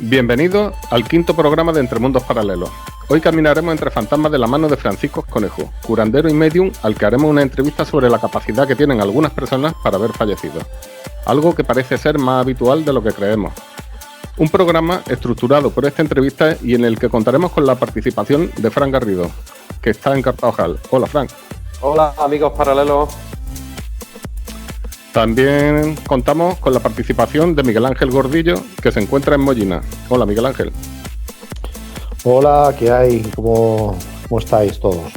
Bienvenidos al quinto programa de Entre Mundos Paralelos. Hoy caminaremos entre fantasmas de la mano de Francisco Conejo, curandero y medium al que haremos una entrevista sobre la capacidad que tienen algunas personas para ver fallecidos. Algo que parece ser más habitual de lo que creemos. Un programa estructurado por esta entrevista y en el que contaremos con la participación de Fran Garrido, que está en Carvajal. Hola, Fran. Hola, amigos paralelos. También contamos con la participación de Miguel Ángel Gordillo, que se encuentra en Mollina. Hola, Miguel Ángel. Hola, ¿qué hay? ¿Cómo estáis todos?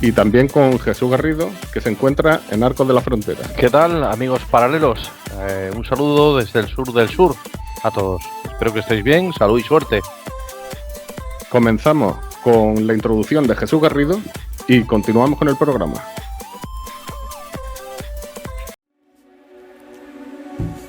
y también con Jesús Garrido, que se encuentra en Arcos de la Frontera. ¿Qué tal, amigos paralelos? Un saludo desde el sur del sur a todos. Espero que estéis bien, salud y suerte. Comenzamos con la introducción de Jesús Garrido y continuamos con el programa.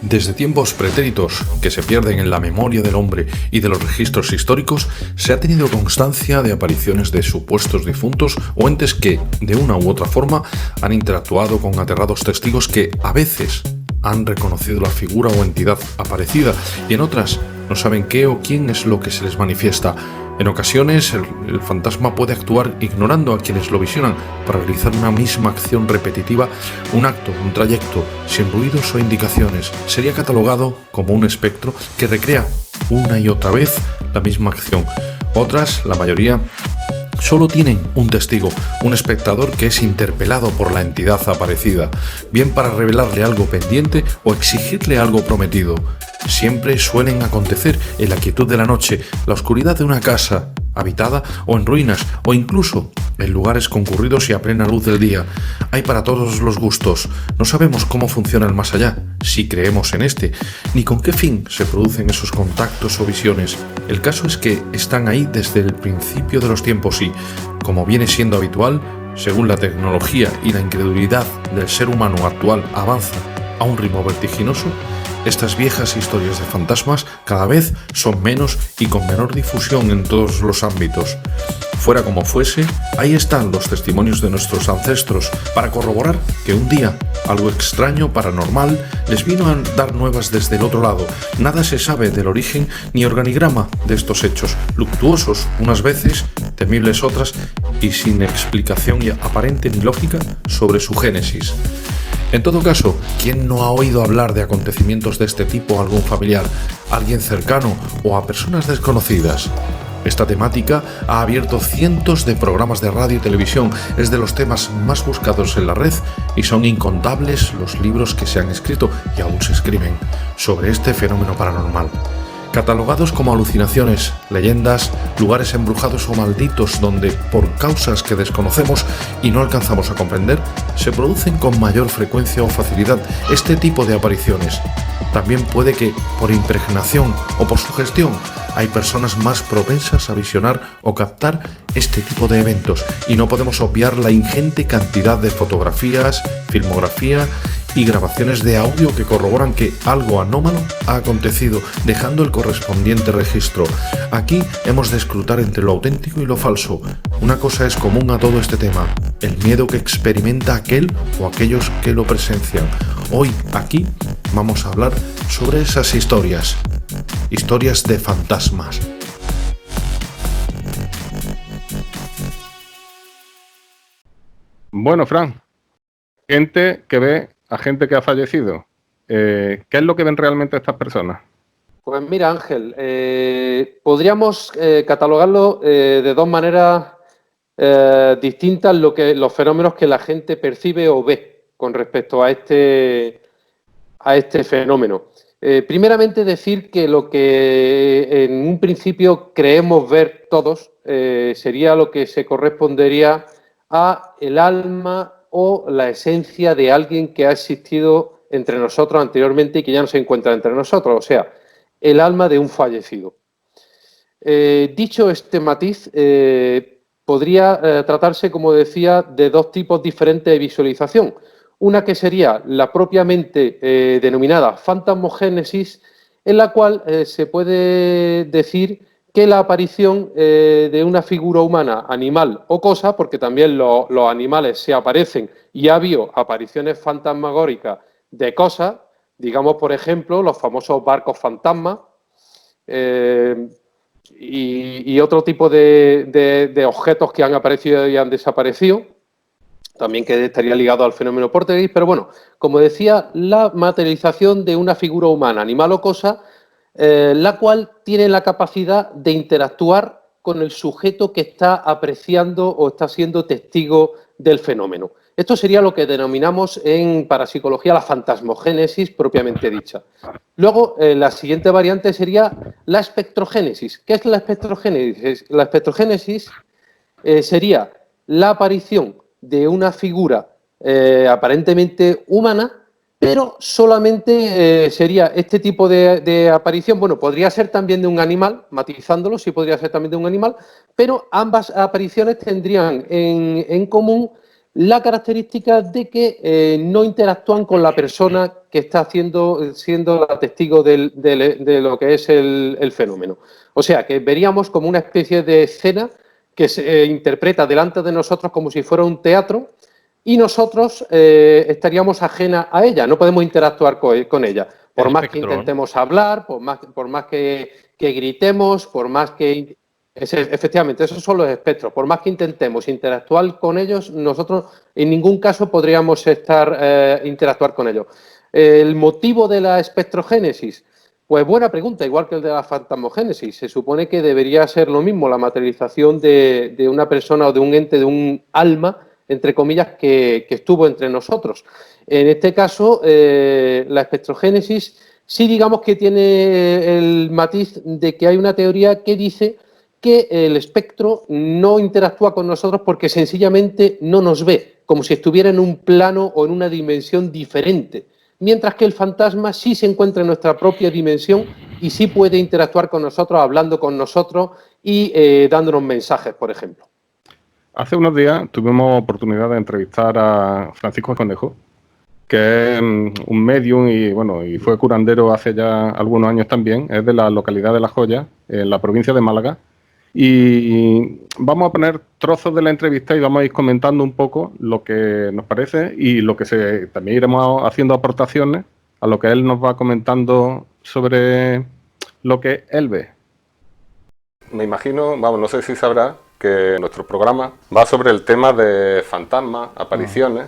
Desde tiempos pretéritos que se pierden en la memoria del hombre y de los registros históricos, se ha tenido constancia de apariciones de supuestos difuntos o entes que, de una u otra forma, han interactuado con aterrados testigos que, a veces, han reconocido la figura o entidad aparecida y en otras no saben qué o quién es lo que se les manifiesta. En ocasiones, el fantasma puede actuar ignorando a quienes lo visionan para realizar una misma acción repetitiva, un acto, un trayecto, sin ruidos o indicaciones. Sería catalogado como un espectro que recrea una y otra vez la misma acción. Otras, la mayoría, solo tienen un testigo, un espectador que es interpelado por la entidad aparecida, bien para revelarle algo pendiente o exigirle algo prometido. Siempre suelen acontecer en la quietud de la noche, la oscuridad de una casa habitada o en ruinas, o incluso en lugares concurridos y a plena luz del día. Hay para todos los gustos. No sabemos cómo funciona el más allá, si creemos en este, ni con qué fin se producen esos contactos o visiones. El caso es que están ahí desde el principio de los tiempos y, como viene siendo habitual, según la tecnología y la incredulidad del ser humano actual avanza a un ritmo vertiginoso, estas viejas historias de fantasmas cada vez son menos y con menor difusión en todos los ámbitos. Fuera como fuese, ahí están los testimonios de nuestros ancestros para corroborar que un día algo extraño, paranormal, les vino a dar nuevas desde el otro lado. Nada se sabe del origen ni organigrama de estos hechos, luctuosos unas veces, temibles otras y sin explicación aparente ni lógica sobre su génesis. En todo caso, ¿quién no ha oído hablar de acontecimientos de este tipo a algún familiar, a alguien cercano o a personas desconocidas? Esta temática ha abierto cientos de programas de radio y televisión, es de los temas más buscados en la red y son incontables los libros que se han escrito y aún se escriben sobre este fenómeno paranormal. Catalogados como alucinaciones, leyendas, lugares embrujados o malditos donde, por causas que desconocemos y no alcanzamos a comprender, se producen con mayor frecuencia o facilidad este tipo de apariciones. También puede que, por impregnación o por sugestión, hay personas más propensas a visionar o captar este tipo de eventos y no podemos obviar la ingente cantidad de fotografías, filmografía y grabaciones de audio que corroboran que algo anómalo ha acontecido, dejando el correspondiente registro. Aquí hemos de escrutar entre lo auténtico y lo falso. Una cosa es común a todo este tema: el miedo que experimenta aquel o aquellos que lo presencian. Hoy, aquí, vamos a hablar sobre esas historias de fantasmas. Bueno, Fran, gente que ve a gente que ha fallecido. ¿Qué es lo que ven realmente estas personas? Pues mira, Ángel, podríamos catalogarlo de dos maneras distintas los fenómenos que la gente percibe o ve con respecto a este fenómeno. Primeramente decir que lo que en un principio creemos ver todos sería lo que se correspondería a el alma o la esencia de alguien que ha existido entre nosotros anteriormente y que ya no se encuentra entre nosotros, o sea, el alma de un fallecido. Dicho este matiz, podría tratarse, como decía, de dos tipos diferentes de visualización. Una que sería la propiamente denominada fantasmogénesis, en la cual se puede decir que la aparición de una figura humana, animal o cosa, porque también los animales se aparecen y ha habido apariciones fantasmagóricas de cosas, digamos, por ejemplo, los famosos barcos fantasmas y otro tipo de objetos que han aparecido y han desaparecido, también que estaría ligado al fenómeno Poltergeist, pero bueno, como decía, la materialización de una figura humana, animal o cosa, la cual tiene la capacidad de interactuar con el sujeto que está apreciando o está siendo testigo del fenómeno. Esto sería lo que denominamos en parapsicología la fantasmogénesis propiamente dicha. Luego, la siguiente variante sería la espectrogénesis. ¿Qué es la espectrogénesis? La espectrogénesis sería la aparición de una figura aparentemente humana, pero solamente sería este tipo de aparición, bueno, podría ser también de un animal, matizándolo, sí podría ser también de un animal, pero ambas apariciones tendrían en común la característica de que no interactúan con la persona que está siendo la testigo de lo que es el fenómeno. O sea, que veríamos como una especie de escena que se interpreta delante de nosotros como si fuera un teatro y nosotros estaríamos ajenas a ella, no podemos interactuar con ella. Por más que intentemos hablar, por más que gritemos, por más que... Efectivamente, esos son los espectros. Por más que intentemos interactuar con ellos, nosotros en ningún caso podríamos interactuar con ellos. ¿El motivo de la espectrogénesis? Pues buena pregunta, igual que el de la fantasmogénesis. Se supone que debería ser lo mismo, la materialización de una persona o de un ente, de un alma, entre comillas, que estuvo entre nosotros. En este caso, la espectrogénesis sí digamos que tiene el matiz de que hay una teoría que dice que el espectro no interactúa con nosotros porque sencillamente no nos ve, como si estuviera en un plano o en una dimensión diferente, mientras que el fantasma sí se encuentra en nuestra propia dimensión y sí puede interactuar con nosotros, hablando con nosotros y dándonos mensajes, por ejemplo. Hace unos días tuvimos oportunidad de entrevistar a Francisco Conejo, que es un medium y fue curandero hace ya algunos años también, es de la localidad de La Joya, en la provincia de Málaga. Y vamos a poner trozos de la entrevista y vamos a ir comentando un poco lo que nos parece y lo que también iremos haciendo aportaciones a lo que él nos va comentando sobre lo que él ve. Me imagino, no sé si sabrá, que nuestro programa va sobre el tema de fantasmas, apariciones.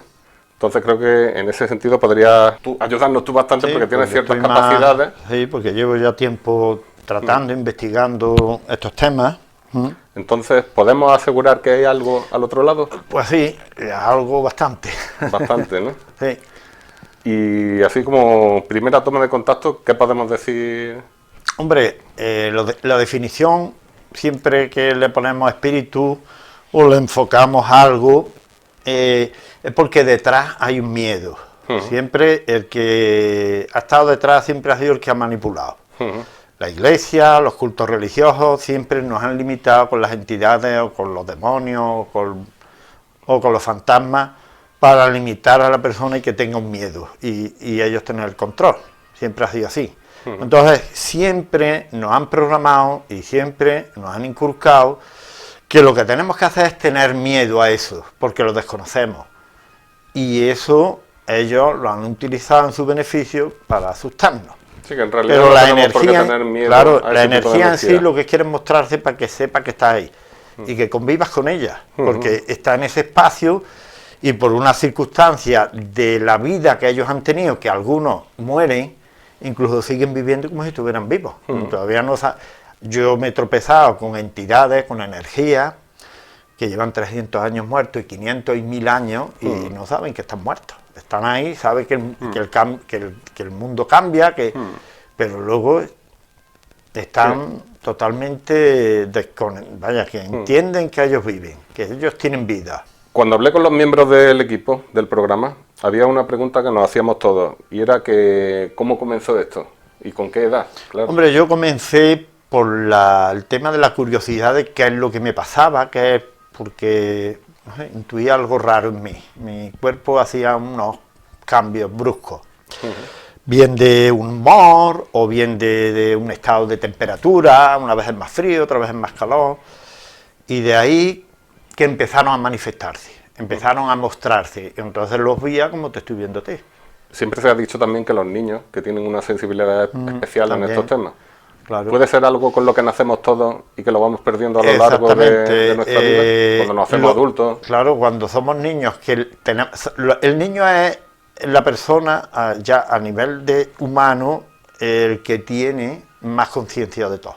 Entonces creo que en ese sentido podrías ayudarnos tú bastante, porque tienes ciertas capacidades. Sí, porque llevo ya tiempo tratando, investigando estos temas. Entonces, ¿podemos asegurar que hay algo al otro lado? Pues sí, algo bastante. Bastante, ¿no? Sí. Y así como primera toma de contacto, ¿qué podemos decir? Hombre, la definición, siempre que le ponemos espíritu o le enfocamos algo, es porque detrás hay un miedo. Siempre el que ha estado detrás siempre ha sido el que ha manipulado. La Iglesia, los cultos religiosos siempre nos han limitado con las entidades o con los demonios o con los fantasmas para limitar a la persona y que tenga un miedo y ellos tener el control. Siempre ha sido así. Entonces siempre nos han programado y siempre nos han inculcado que lo que tenemos que hacer es tener miedo a eso, porque lo desconocemos. Y eso ellos lo han utilizado en su beneficio para asustarnos. Sí, que en realidad pero no la tenemos por qué energía, tener miedo, claro, a la ese tipo de energía en sí lo que quiere es mostrarse para que sepa que está ahí y que convivas con ella, porque está en ese espacio y por una circunstancia de la vida que ellos han tenido, que algunos mueren incluso siguen viviendo como si estuvieran vivos. Todavía no yo me he tropezado con entidades, con energías que llevan 300 años muertos y 500 y 1000 años y no saben que están muertos. Están ahí, saben que el mundo cambia, pero luego están totalmente que entienden que ellos viven, que ellos tienen vida. Cuando hablé con los miembros del equipo del programa, había una pregunta que nos hacíamos todos, y era que ¿cómo comenzó esto? ¿Y con qué edad? Claro. Hombre, yo comencé por el tema de la curiosidad de qué es lo que me pasaba, que es porque intuía algo raro en mí. Mi cuerpo hacía unos cambios bruscos, bien de humor o bien de un estado de temperatura, una vez es más frío, otra vez es más calor, y de ahí que empezaron a manifestarse, empezaron a mostrarse, y entonces los veía como te estoy viendo a ti. Siempre se ha dicho también que los niños, que tienen una sensibilidad especial también, en estos temas, claro. ¿puede ser algo con lo que nacemos todos y que lo vamos perdiendo a lo largo de nuestra vida, cuando nos hacemos adultos? Claro, cuando somos niños, el niño es la persona ya a nivel de humano el que tiene más conciencia de todo,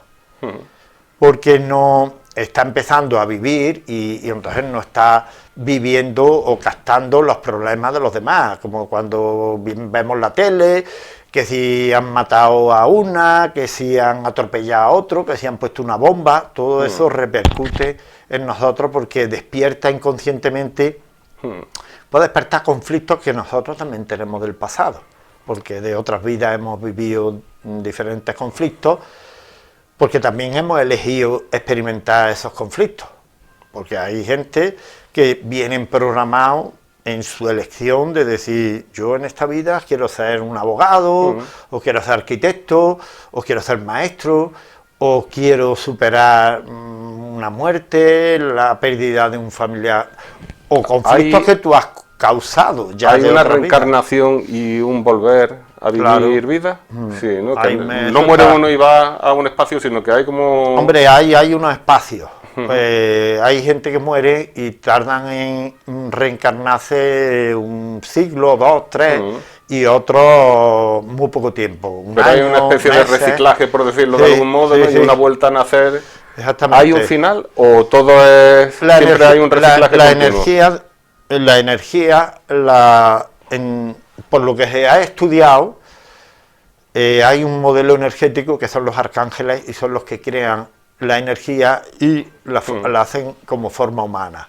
porque no está empezando a vivir y entonces no está viviendo o captando los problemas de los demás, como cuando vemos la tele, que si han matado a una, que si han atropellado a otro, que si han puesto una bomba, todo eso repercute en nosotros porque despierta inconscientemente, puede despertar conflictos que nosotros también tenemos del pasado, porque de otras vidas hemos vivido diferentes conflictos, porque también hemos elegido experimentar esos conflictos, porque hay gente que vienen programados en su elección de decir, yo en esta vida quiero ser un abogado, o quiero ser arquitecto, o quiero ser maestro, o quiero superar una muerte, la pérdida de un familiar, o conflictos que tú has causado ya. ¿Hay una reencarnación y un volver a vivir vida? Sí, ¿no? Que no muere uno y va a un espacio, sino que hay como... Hombre, hay unos espacios. Hay gente que muere y tardan en reencarnarse un siglo, 2, 3, y otros muy poco tiempo. Pero hay una especie de reciclaje, por decirlo de algún modo, ¿no? Y una vuelta a nacer. Exactamente. ¿Hay un final o todo es... siempre hay un reciclaje continuo? La energía, por lo que se ha estudiado, hay un modelo energético que son los arcángeles y son los que crean la energía y la hacen como forma humana.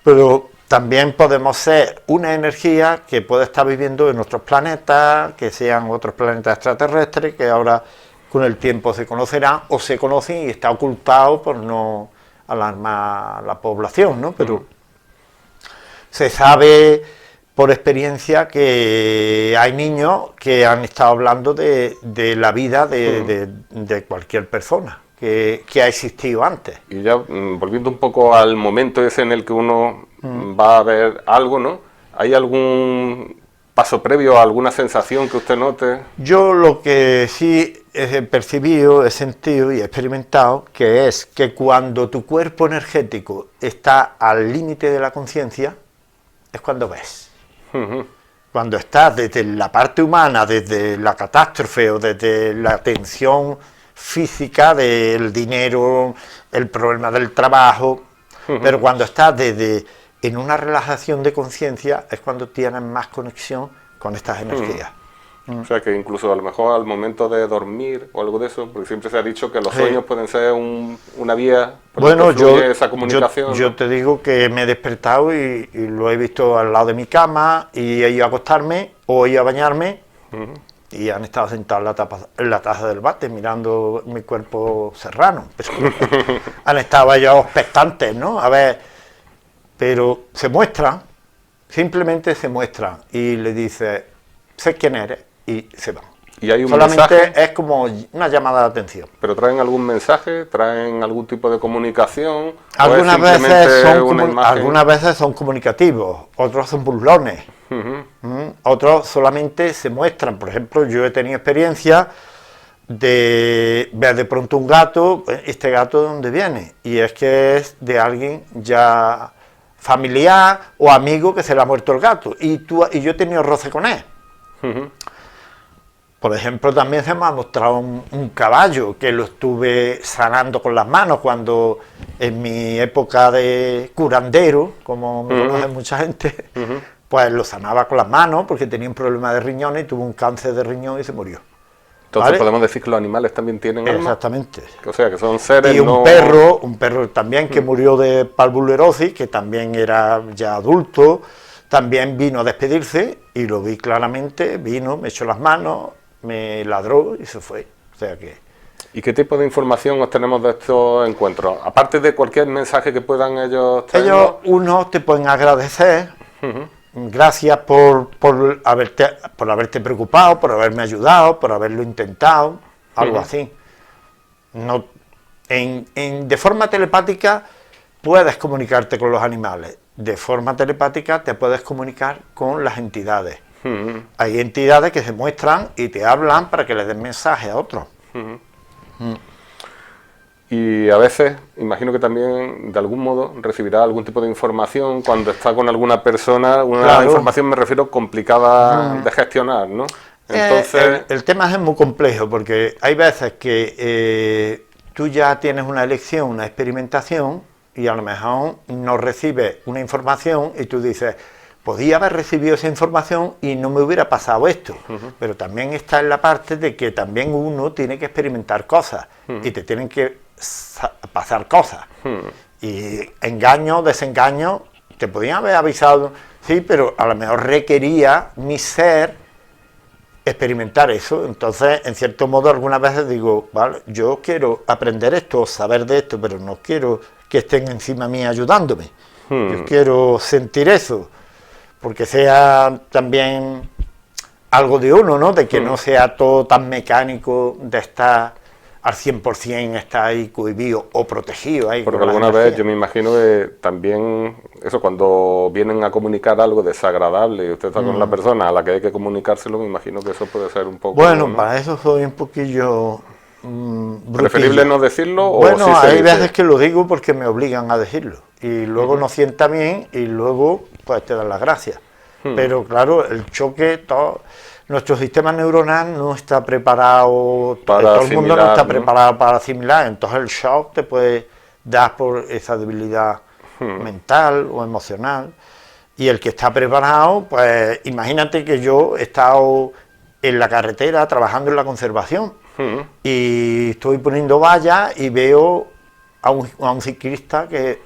Pero también podemos ser una energía que puede estar viviendo en nuestros planetas, que sean otros planetas extraterrestres, que ahora con el tiempo se conocerán o se conocen y está ocultado por no alarmar a la población, ¿no? Pero se sabe por experiencia que hay niños que han estado hablando de la vida de cualquier persona que ha existido antes. Y ya volviendo un poco al momento ese en el que uno va a ver algo, ¿no? ¿Hay algún paso previo, alguna sensación que usted note? Yo lo que sí he percibido, he sentido y he experimentado, que es que cuando tu cuerpo energético está al límite de la conciencia, es cuando ves. Cuando estás desde la parte humana, desde la catástrofe o desde la tensión física del dinero, el problema del trabajo, pero cuando estás en una relajación de conciencia es cuando tienes más conexión con estas energías. O sea que incluso a lo mejor al momento de dormir o algo de eso, porque siempre se ha dicho que los sueños pueden ser una vía por la que fluye esa comunicación. Yo te digo que me he despertado y lo he visto al lado de mi cama y he ido a acostarme o he ido a bañarme y han estado sentados en la taza del bate mirando mi cuerpo serrano. Han estado ellos expectantes, ¿no? A ver, pero se muestran, simplemente se muestran y le dice, sé quién eres. Y se van. ¿Y hay un solamente mensaje? Es como una llamada de atención. ¿Pero traen algún mensaje? ¿Traen algún tipo de comunicación? Algunas veces son comunicativos, otros son burlones, otros solamente se muestran. Por ejemplo, yo he tenido experiencia de ver de pronto un gato, ¿este gato de dónde viene? Y es que es de alguien ya familiar o amigo que se le ha muerto el gato, y yo he tenido roce con él. Por ejemplo, también se me ha mostrado un caballo que lo estuve sanando con las manos cuando en mi época de curandero, como me conoce mucha gente, pues lo sanaba con las manos porque tenía un problema de riñones y tuvo un cáncer de riñón y se murió. Entonces ¿Vale? podemos decir que los animales también tienen alma. Exactamente. O sea, que son seres Y un perro también que murió de parvulerosis, que también era ya adulto, también vino a despedirse y lo vi claramente, vino, me echó las manos, me ladró y se fue. O sea que... ¿Y qué tipo de información obtenemos de estos encuentros? Aparte de cualquier mensaje que puedan ellos traernos. Ellos, unos te pueden agradecer, gracias por haberte preocupado, por haberme ayudado, por haberlo intentado, algo así. No, de forma telepática puedes comunicarte con los animales, de forma telepática te puedes comunicar con las entidades. Hay entidades que se muestran y te hablan para que les den mensaje a otros. Y a veces, imagino que también de algún modo recibirá algún tipo de información cuando está con alguna persona, una información me refiero complicada de gestionar, ¿no? Entonces... el tema es muy complejo porque hay veces que tú ya tienes una elección, una experimentación y a lo mejor no recibes una información y tú dices, podía haber recibido esa información y no me hubiera pasado esto, pero también está en la parte de que también uno tiene que experimentar cosas y te tienen que pasar cosas y engaño, desengaño, te podían haber avisado, sí, pero a lo mejor requería mi ser experimentar eso. Entonces, en cierto modo, algunas veces digo, vale, yo quiero aprender esto, saber de esto, pero no quiero que estén encima mía ayudándome. Yo quiero sentir eso, porque sea también algo de uno, ¿no? De que no sea todo tan mecánico, de estar al 100% está ahí cohibido o protegido. Ahí porque alguna vez yo me imagino que también, eso, cuando vienen a comunicar algo desagradable y usted está con la persona a la que hay que comunicárselo, me imagino que eso puede ser un poco... Bueno, ¿no? para eso soy un poquillo... ¿Preferible no decirlo? Bueno, o sí hay veces que lo digo porque me obligan a decirlo y luego no sienta bien y luego pues te dan las gracias. Pero claro, el choque, nuestro sistema neuronal no está preparado, todo el mundo no está preparado para asimilar, entonces el shock te puede dar por esa debilidad mental o emocional, y el que está preparado, pues imagínate que yo he estado en la carretera trabajando en la conservación y estoy poniendo vallas y veo a un ciclista que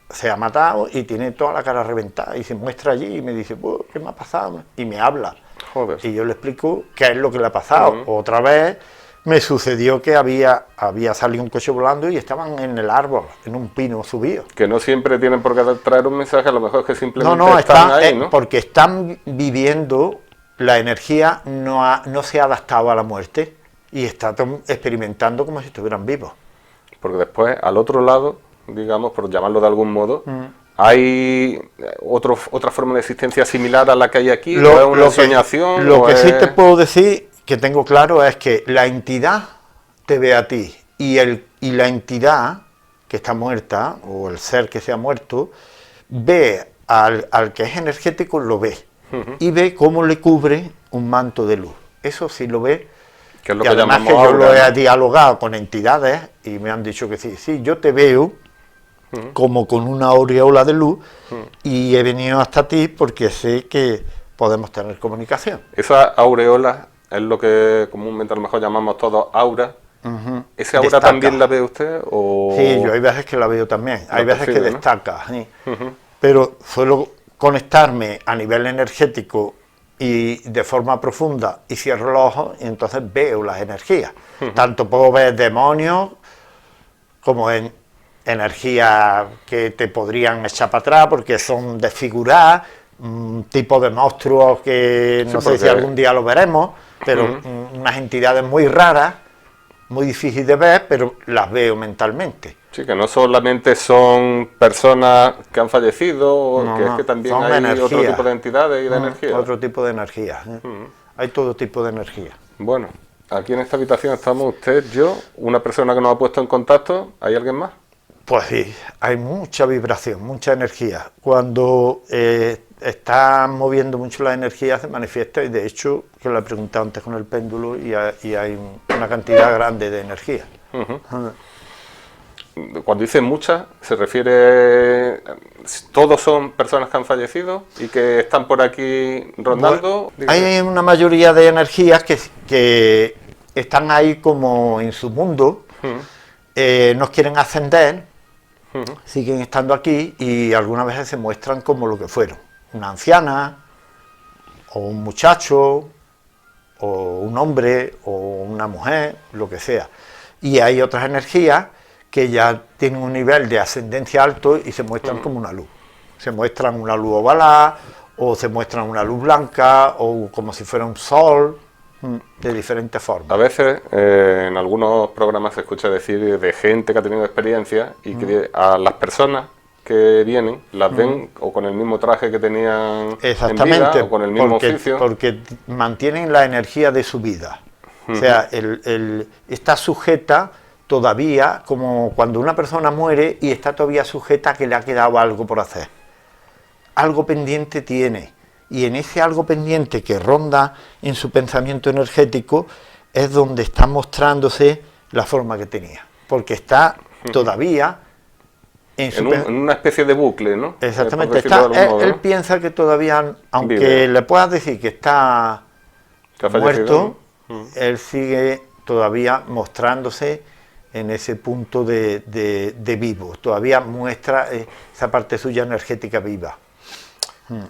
se ha matado y tiene toda la cara reventada y se muestra allí y me dice, ¿qué me ha pasado? Y me habla. Joder. Y yo le explico qué es lo que le ha pasado. Otra vez me sucedió que había salido un coche volando y estaban en el árbol, en un pino subido. Que no siempre tienen por qué traer un mensaje, a lo mejor es que simplemente No, están ahí, ¿no? porque están viviendo, la energía no se ha adaptado a la muerte y están experimentando como si estuvieran vivos. Porque después, al otro lado, digamos, por llamarlo de algún modo, ¿hay otra forma de existencia similar a la que hay aquí? ¿O es una ensoñación? Lo que sí te puedo decir, que tengo claro, es que la entidad te ve a ti y la entidad que está muerta, o el ser que se ha muerto, ve al que es energético, lo ve. Y ve cómo le cubre un manto de luz. Eso sí lo ve. Que es lo y que además llamamos que yo aura, lo he ¿no? dialogado con entidades y me han dicho que sí, yo te veo como con una aureola de luz y he venido hasta ti porque sé que podemos tener comunicación. Esa aureola es lo que comúnmente a lo mejor llamamos todos aura. ¿Esa aura Destaca. también la ve usted? O... Sí, yo hay veces que la veo también, hay veces que percibe, ¿no? destaca, sí. Pero suelo conectarme a nivel energético y de forma profunda y cierro los ojos y entonces veo las energías. Tanto puedo ver demonios como en energías que te podrían echar para atrás porque son desfiguradas, tipo de monstruos que no sé si algún día lo veremos, pero unas entidades muy raras, muy difíciles de ver, pero las veo mentalmente. Sí, que no solamente son personas que han fallecido, No, que es no, que también son hay energía. otro tipo de entidades y de energía. Otro tipo de energía. Hay todo tipo de energía. Bueno, aquí en esta habitación estamos usted, yo, una persona que nos ha puesto en contacto. ¿Hay alguien más? Pues sí, hay mucha vibración, mucha energía. Cuando está moviendo mucho las energías, se manifiesta, y de hecho, que lo he preguntado antes con el péndulo, y hay una cantidad grande de energía. Cuando dice muchas, se refiere... ¿Todos son personas que han fallecido y que están por aquí rondando? Bueno, hay una mayoría de energías que están ahí como en su mundo, no quieren ascender, siguen estando aquí, y algunas veces se muestran como lo que fueron. Una anciana, o un muchacho, o un hombre, o una mujer, lo que sea. Y hay otras energías que ya tienen un nivel de ascendencia alto y se muestran como una luz. Se muestran una luz ovalada, o se muestran una luz blanca, o como si fuera un sol, de diferentes formas. A veces en algunos programas se escucha decir de gente que ha tenido experiencia y que a las personas que vienen las ven o con el mismo traje que tenían en vida, o con el mismo oficio. Porque mantienen la energía de su vida. O sea, está sujeta todavía, como cuando una persona muere y está todavía sujeta a que le ha quedado algo por hacer. Algo pendiente tiene, y en ese algo pendiente que ronda en su pensamiento energético es donde está mostrándose la forma que tenía, porque está todavía en una especie de bucle, ¿no? Exactamente, él piensa que todavía, aunque vive. Le puedas decir que está muerto, él sigue todavía mostrándose en ese punto de vivo, todavía muestra esa parte suya energética viva.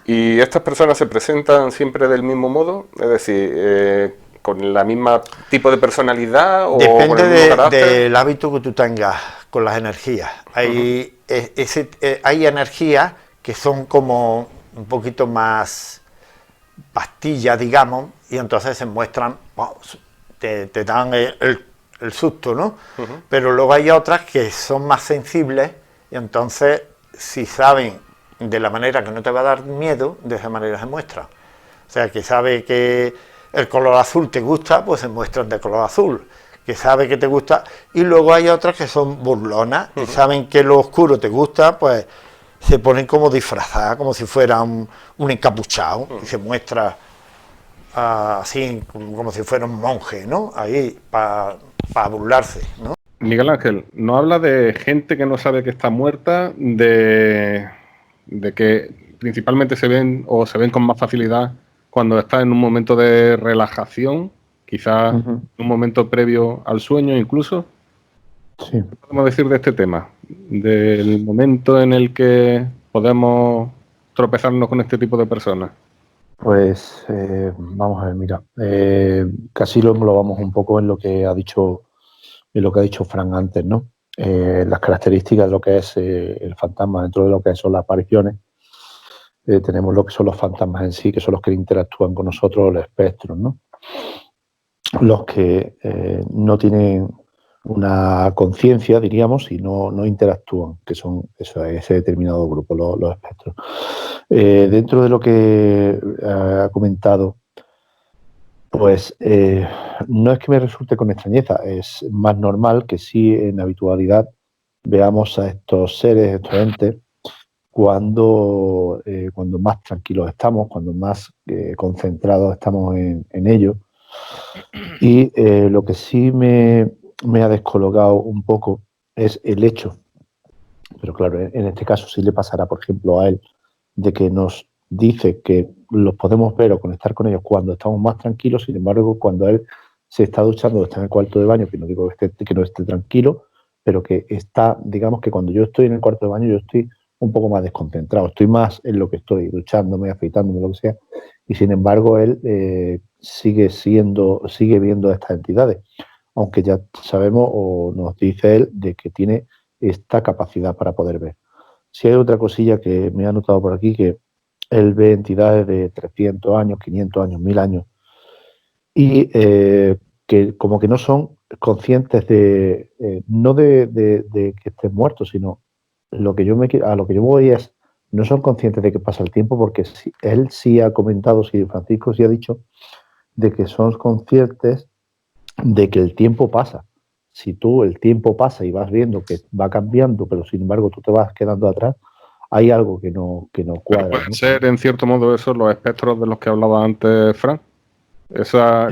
¿Y estas personas se presentan siempre del mismo modo? Es decir, ¿con la misma tipo de personalidad o depende con el mismo carácter? del hábito que tú tengas con las energías. Hay energías que son como un poquito más pastillas, digamos, y entonces se muestran, te dan el susto, ¿no? Pero luego hay otras que son más sensibles, y entonces, si saben de la manera que no te va a dar miedo, de esa manera se muestra. O sea, que sabe que el color azul te gusta, pues se muestran de color azul. Que sabe que te gusta, y luego hay otras que son burlonas, y saben que lo oscuro te gusta, pues se ponen como disfrazadas, como si fuera un encapuchado, y se muestra así, como si fuera un monje, ¿no? Ahí, para burlarse, ¿no? Miguel Ángel, nos habla de gente que no sabe que está muerta, de que principalmente se ven con más facilidad cuando está en un momento de relajación, quizás en un momento previo al sueño incluso. Sí. ¿Qué podemos decir de este tema? Del momento en el que podemos tropezarnos con este tipo de personas. Pues vamos a ver, mira, casi lo englobamos un poco en lo que ha dicho Fran antes, ¿no? Las características de lo que es el fantasma dentro de lo que son las apariciones. Tenemos lo que son los fantasmas en sí, que son los que interactúan con nosotros, los espectros, ¿no? Los que no tienen una conciencia, diríamos, y no interactúan, que son ese determinado grupo, los espectros. Dentro de lo que ha comentado, pues no es que me resulte con extrañeza, es más normal que sí en habitualidad veamos a estos seres, estos entes, cuando más tranquilos estamos, cuando más concentrados estamos en ello. Y lo que sí me ha descolocado un poco es el hecho, pero claro, en este caso sí le pasará, por ejemplo, a él, de que nos dice que los podemos ver o conectar con ellos cuando estamos más tranquilos. Sin embargo, cuando él se está duchando o está en el cuarto de baño, que no digo que no esté tranquilo, pero que está, digamos que cuando yo estoy en el cuarto de baño yo estoy un poco más desconcentrado, estoy más en lo que estoy, duchándome, afeitándome, lo que sea, y sin embargo él sigue viendo a estas entidades, aunque ya sabemos o nos dice él de que tiene esta capacidad para poder ver. Si hay otra cosilla que me ha notado por aquí, que él ve entidades de 300 años, 500 años, 1000 años, y que como que no son conscientes no de que estén muertos, sino a lo que yo voy es, no son conscientes de que pasa el tiempo, porque él sí ha comentado, Francisco sí ha dicho, de que son conscientes de que el tiempo pasa. Si tú el tiempo pasa y vas viendo que va cambiando, pero sin embargo tú te vas quedando atrás, hay algo que no cuadra. Pueden ¿no? ser, en cierto modo, esos los espectros de los que hablaba antes Fran. Esa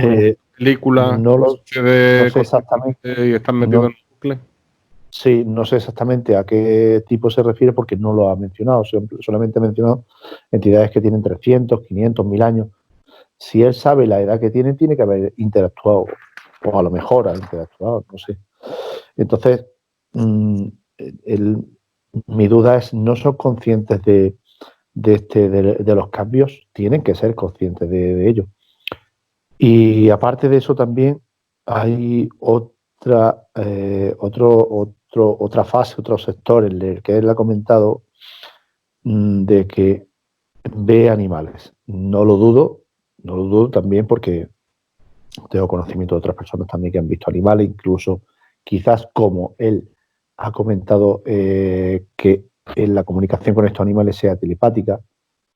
película no sé exactamente. y están metidos en un bucle. Sí, no sé exactamente a qué tipo se refiere porque no lo ha mencionado. Solamente ha mencionado entidades que tienen 300, 500, 1000 años. Si él sabe la edad que tienen, tiene que haber interactuado, o a lo mejor ha interactuado, no sé. Entonces, mi duda es, ¿no son conscientes de los cambios? Tienen que ser conscientes de ello. Y aparte de eso también hay otra fase, otro sector en el que él ha comentado de que ve animales. No lo dudo también porque tengo conocimiento de otras personas también que han visto animales, incluso quizás como él ha comentado que en la comunicación con estos animales sea telepática.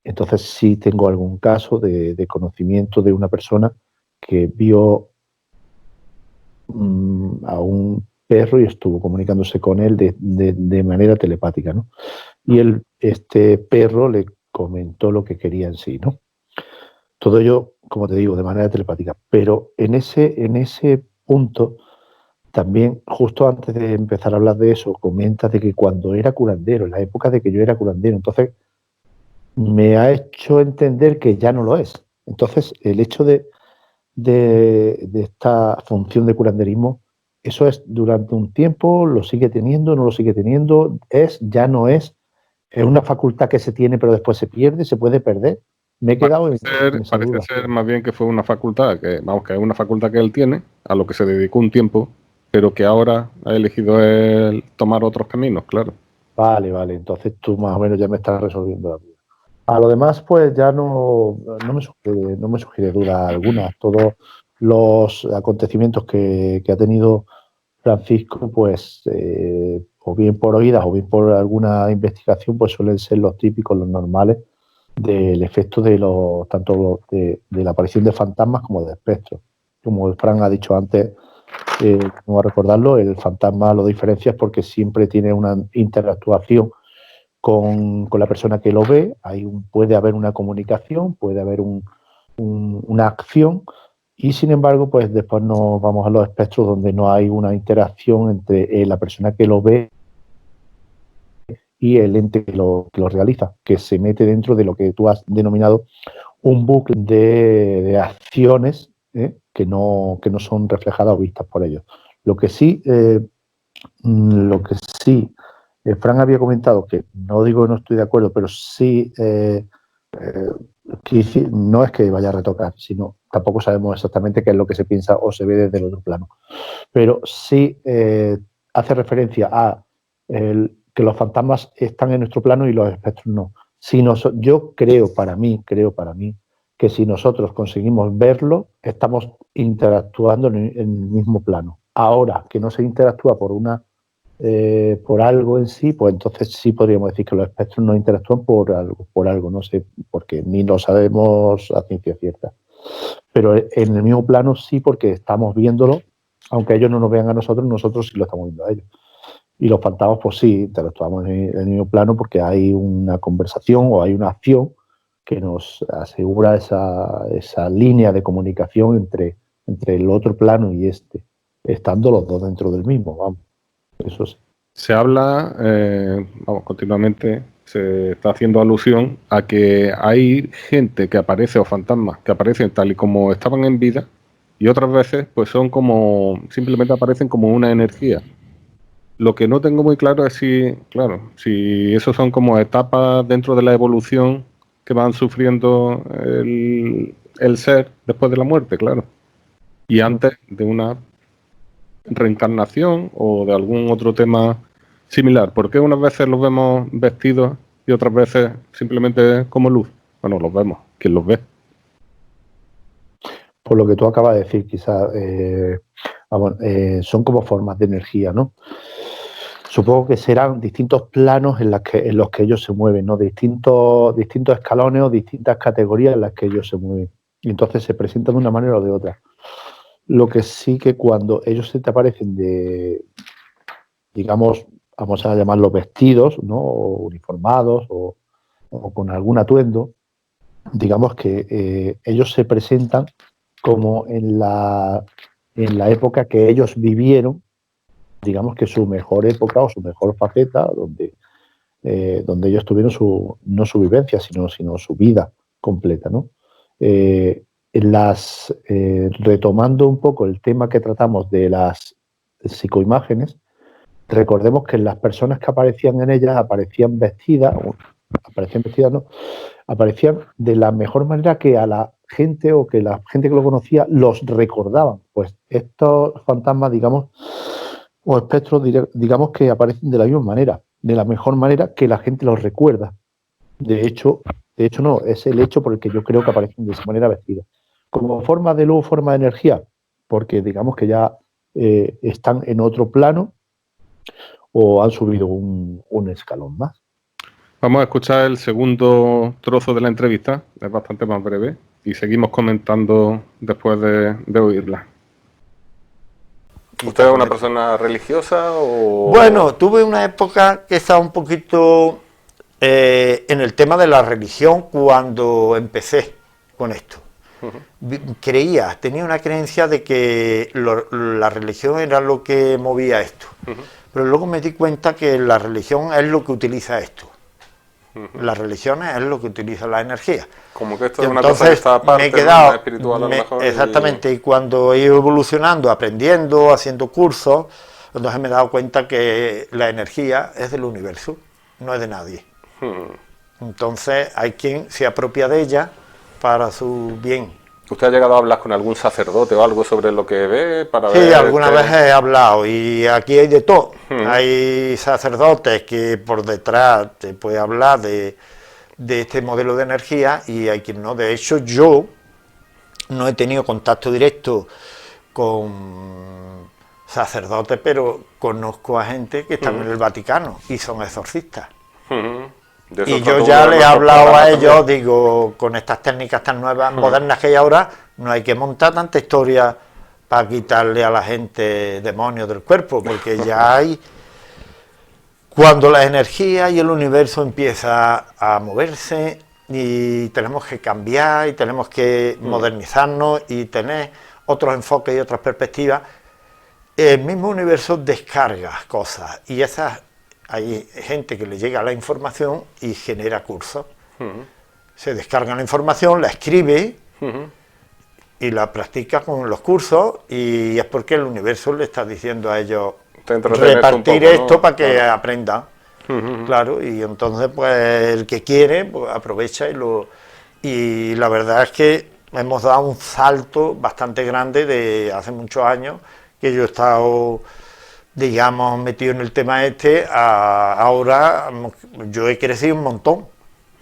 Entonces sí tengo algún caso de conocimiento de una persona que vio a un perro y estuvo comunicándose con él de manera telepática, ¿no? Y este perro le comentó lo que quería en sí, ¿no? Todo ello, como te digo, de manera telepática. Pero en ese punto, también, justo antes de empezar a hablar de eso, comenta de que cuando era curandero, en la época de que yo era curandero, entonces me ha hecho entender que ya no lo es. Entonces, el hecho de esta función de curanderismo, eso es durante un tiempo, lo sigue teniendo, no lo sigue teniendo, ya no es una facultad que se tiene pero después se pierde, se puede perder. Me he quedado en esa duda. Parece ser más bien que fue una facultad, que es una facultad que él tiene, a lo que se dedicó un tiempo, pero que ahora ha elegido él tomar otros caminos, claro. Vale, entonces tú más o menos ya me estás resolviendo la duda. A lo demás, pues ya no me sugiere duda alguna. Todos los acontecimientos que ha tenido Francisco, pues o bien por oídas o bien por alguna investigación, pues suelen ser los típicos, los normales del efecto tanto de la aparición de fantasmas como de espectros. Como el Fran ha dicho antes, vamos a recordarlo, el fantasma lo diferencia porque siempre tiene una interactuación con la persona que lo ve, puede haber una comunicación, puede haber una acción, y sin embargo, pues después nos vamos a los espectros donde no hay una interacción entre la persona que lo ve y el ente que lo realiza, que se mete dentro de lo que tú has denominado un bucle de acciones que no son reflejadas o vistas por ellos. Lo que sí, Fran había comentado, que no digo que no estoy de acuerdo, pero sí, no es que vaya a retocar, sino tampoco sabemos exactamente qué es lo que se piensa o se ve desde el otro plano. Pero sí hace referencia a que los fantasmas están en nuestro plano y los espectros no. Yo creo para mí, que si nosotros conseguimos verlo, estamos interactuando en el mismo plano. Ahora que no se interactúa por algo en sí, pues entonces sí podríamos decir que los espectros no interactúan por algo, no sé por qué, ni lo sabemos a ciencia cierta. Pero en el mismo plano sí, porque estamos viéndolo, aunque ellos no nos vean a nosotros sí lo estamos viendo a ellos. Y los fantasmas, pues sí, interactuamos en el mismo plano porque hay una conversación o hay una acción que nos asegura esa línea de comunicación entre el otro plano y estando los dos dentro del mismo, vamos. Eso sí. Se habla, continuamente se está haciendo alusión a que hay gente que aparece, o fantasmas que aparecen tal y como estaban en vida, y otras veces pues son simplemente aparecen como una energía. Lo que no tengo muy claro es si esos son como etapas dentro de la evolución que van sufriendo el ser después de la muerte, claro. Y antes de una reencarnación o de algún otro tema similar. ¿Por qué unas veces los vemos vestidos y otras veces simplemente como luz? Bueno, los vemos. ¿Quién los ve? Por lo que tú acabas de decir, quizás son como formas de energía, ¿no? Supongo que serán distintos planos en los que ellos se mueven, ¿no? Distintos escalones o distintas categorías en las que ellos se mueven. Y entonces se presentan de una manera o de otra. Lo que sí que cuando ellos se te aparecen digamos, vamos a llamarlos vestidos, ¿no? O uniformados o con algún atuendo, digamos que ellos se presentan como en la época que ellos vivieron, digamos que su mejor época o su mejor faceta, donde ellos tuvieron no su vivencia, sino su vida completa, ¿no? Retomando un poco el tema que tratamos de las psicoimágenes, recordemos que las personas que aparecían en ellas aparecían vestidas no, aparecían de la mejor manera que a la gente o que la gente que lo conocía los recordaban. Pues estos fantasmas, digamos, o espectros, digamos que aparecen de la misma manera, de la mejor manera que la gente los recuerda. De hecho no, es el hecho por el que yo creo que aparecen de esa manera vestidos. Como forma de luz, forma de energía, porque digamos que ya están en otro plano o han subido un escalón más. Vamos a escuchar el segundo trozo de la entrevista, es bastante más breve, y seguimos comentando después de oírla. ¿Usted es una persona religiosa o...? Bueno, tuve una época que estaba un poquito en el tema de la religión cuando empecé con esto. Tenía una creencia de que la religión era lo que movía esto, pero luego me di cuenta que la religión es lo que utiliza esto. Las religiones es lo que utiliza la energía. Como que esto es una cosa que está aparte, me he quedado, más espiritual a lo mejor. Exactamente, y cuando he ido evolucionando, aprendiendo, haciendo cursos, entonces me he dado cuenta que la energía es del universo, no es de nadie. Entonces hay quien se apropia de ella para su bien. ¿Usted ha llegado a hablar con algún sacerdote o algo sobre lo que ve? Sí, alguna vez he hablado, y aquí hay de todo. Hay sacerdotes que por detrás te puede hablar de este modelo de energía, y hay quien no. De hecho, yo no he tenido contacto directo con sacerdotes, pero conozco a gente que están en el Vaticano y son exorcistas. Y yo ya les he hablado a ellos, digo, con estas técnicas tan nuevas, modernas que hay ahora, no hay que montar tanta historia para quitarle a la gente demonios del cuerpo, porque ya hay... Cuando la energía y el universo empieza a moverse y tenemos que cambiar y tenemos que modernizarnos y tener otros enfoques y otras perspectivas, el mismo universo descarga cosas, y hay gente que le llega la información y genera cursos. Se descarga la información, la escribe y la practica con los cursos, y es porque el universo le está diciendo a ellos repartir esto, ¿no? Para que aprendan. Claro, y entonces pues el que quiere pues aprovecha y la verdad es que hemos dado un salto bastante grande de hace muchos años que yo he estado, digamos, metido en el tema ahora yo he crecido un montón.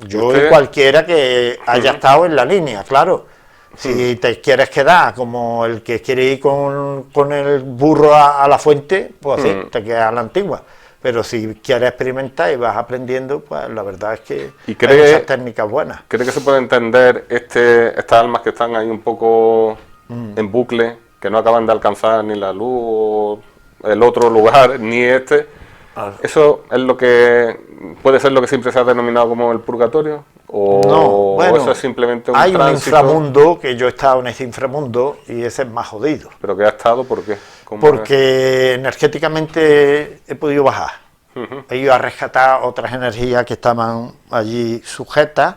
Yo y cualquiera que haya estado en la línea, claro. Si te quieres quedar como el que quiere ir con el burro a la fuente, pues así, te quedas a la antigua. Pero si quieres experimentar y vas aprendiendo, pues la verdad es que hay muchas técnicas buenas. ¿Cree que se puede entender estas almas que están ahí un poco en bucle, que no acaban de alcanzar ni la luz o el otro lugar, ni este? ¿Eso es lo que puede ser lo que siempre se ha denominado como el purgatorio? ¿O bueno, eso es simplemente un hay tránsito? Un inframundo, que yo he estado en ese inframundo, y ese es más jodido. ¿Pero qué ha estado? ¿Por qué? Porque energéticamente he podido bajar. He ido a rescatar otras energías que estaban allí sujetas,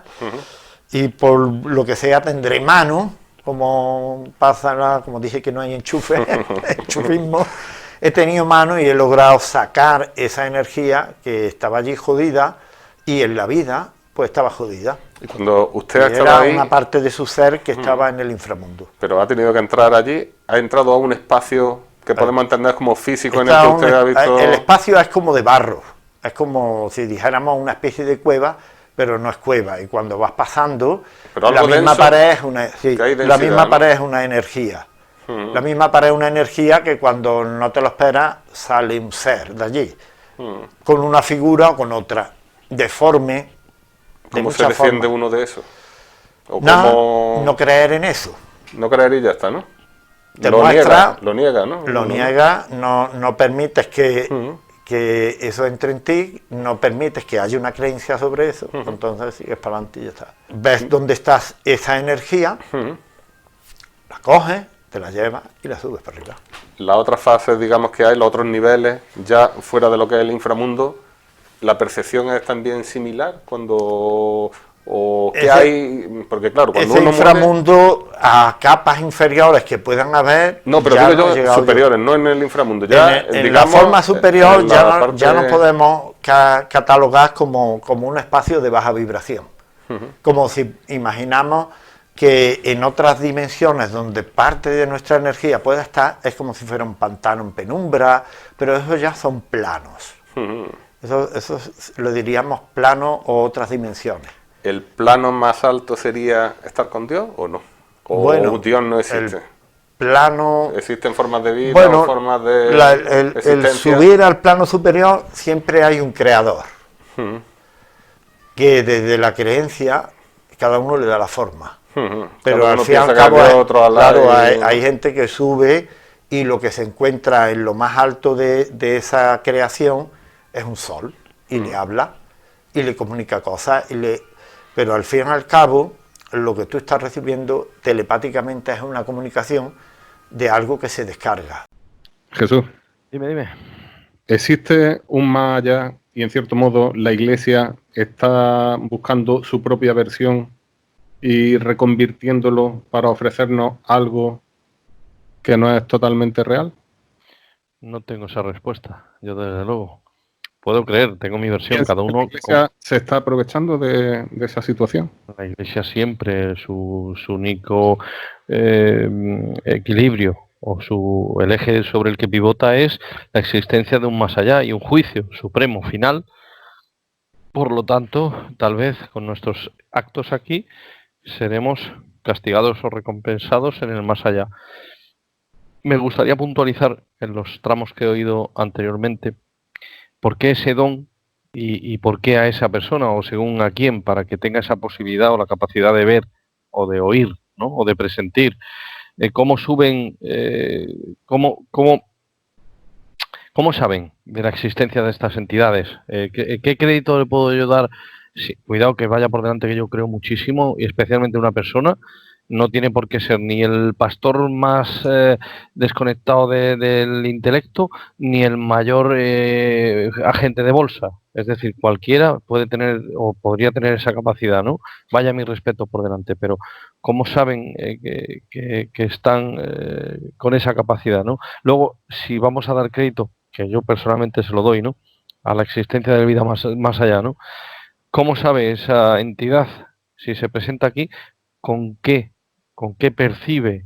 y por lo que sea tendré mano, como pasa, como dije que no hay enchufe, enchufismo, he tenido mano y he logrado sacar esa energía que estaba allí jodida, y en la vida pues estaba jodida. Y cuando usted ha estado ahí, una parte de su ser que estaba en el inframundo. Pero ha tenido que entrar allí, ha entrado a un espacio que podemos entender como físico, en el que usted ha visto... El espacio es como de barro, es como si dijéramos una especie de cueva, pero no es cueva, y cuando vas pasando, la misma pared es una, la misma pared es una energía. La misma pared es una energía que cuando no te lo esperas sale un ser de allí, con una figura o con otra, deforme. ¿Cómo se defiende uno de eso? No creer en eso. No creer y ya está, ¿no? Te muestra, lo niega, ¿no? Lo niega, no permites que que eso entre en ti, no permites que haya una creencia sobre eso, entonces sigues para adelante y ya está. Ves dónde está esa energía, la coges, te la llevas y la subes para arriba. La otra fase, digamos, que hay, los otros niveles, ya fuera de lo que es el inframundo, ¿la percepción es también similar cuando... o qué hay? Porque claro, cuando ese uno inframundo muere, a capas inferiores que puedan haber... no, pero digo yo superiores, no en el inframundo. Ya, en digamos, la forma superior en ya parte... nos podemos catalogar como un espacio de baja vibración. Como si imaginamos que en otras dimensiones donde parte de nuestra energía pueda estar, es como si fuera un pantano en penumbra, pero esos ya son planos. Eso lo diríamos plano o otras dimensiones. ¿El plano más alto sería estar con Dios o no? ¿O bueno, Dios no existe? El plano... ¿Existen formas de vida bueno, o formas de el subir al plano superior siempre hay un creador, que desde la creencia cada uno le da la forma. Pero al fin y al cabo hay gente que sube y lo que se encuentra en lo más alto de esa creación es un sol, y le habla, y le comunica cosas, pero al fin y al cabo, lo que tú estás recibiendo telepáticamente es una comunicación de algo que se descarga. Jesús. Dime. ¿Existe un más allá y en cierto modo la Iglesia está buscando su propia versión y reconvirtiéndolo para ofrecernos algo que no es totalmente real? No tengo esa respuesta, yo desde luego. Puedo creer, tengo mi versión, cada uno... ¿La Iglesia se está aprovechando de esa situación? La Iglesia siempre, su único equilibrio o el eje sobre el que pivota es la existencia de un más allá y un juicio supremo final. Por lo tanto, tal vez con nuestros actos aquí seremos castigados o recompensados en el más allá. Me gustaría puntualizar en los tramos que he oído anteriormente por qué ese don y por qué a esa persona o según a quién, para que tenga esa posibilidad o la capacidad de ver o de oír, ¿no? O de presentir. Cómo suben, cómo saben de la existencia de estas entidades. ¿Qué crédito le puedo yo dar? Sí, cuidado que vaya por delante, que yo creo muchísimo, y especialmente una persona. No tiene por qué ser ni el pastor más desconectado del intelecto, ni el mayor agente de bolsa. Es decir, cualquiera puede tener o podría tener esa capacidad, ¿no? Vaya mi respeto por delante, pero ¿cómo saben que están con esa capacidad, ¿no? Luego, si vamos a dar crédito, que yo personalmente se lo doy, ¿no? A la existencia de la vida más allá, ¿no? ¿Cómo sabe esa entidad, si se presenta aquí, con qué percibe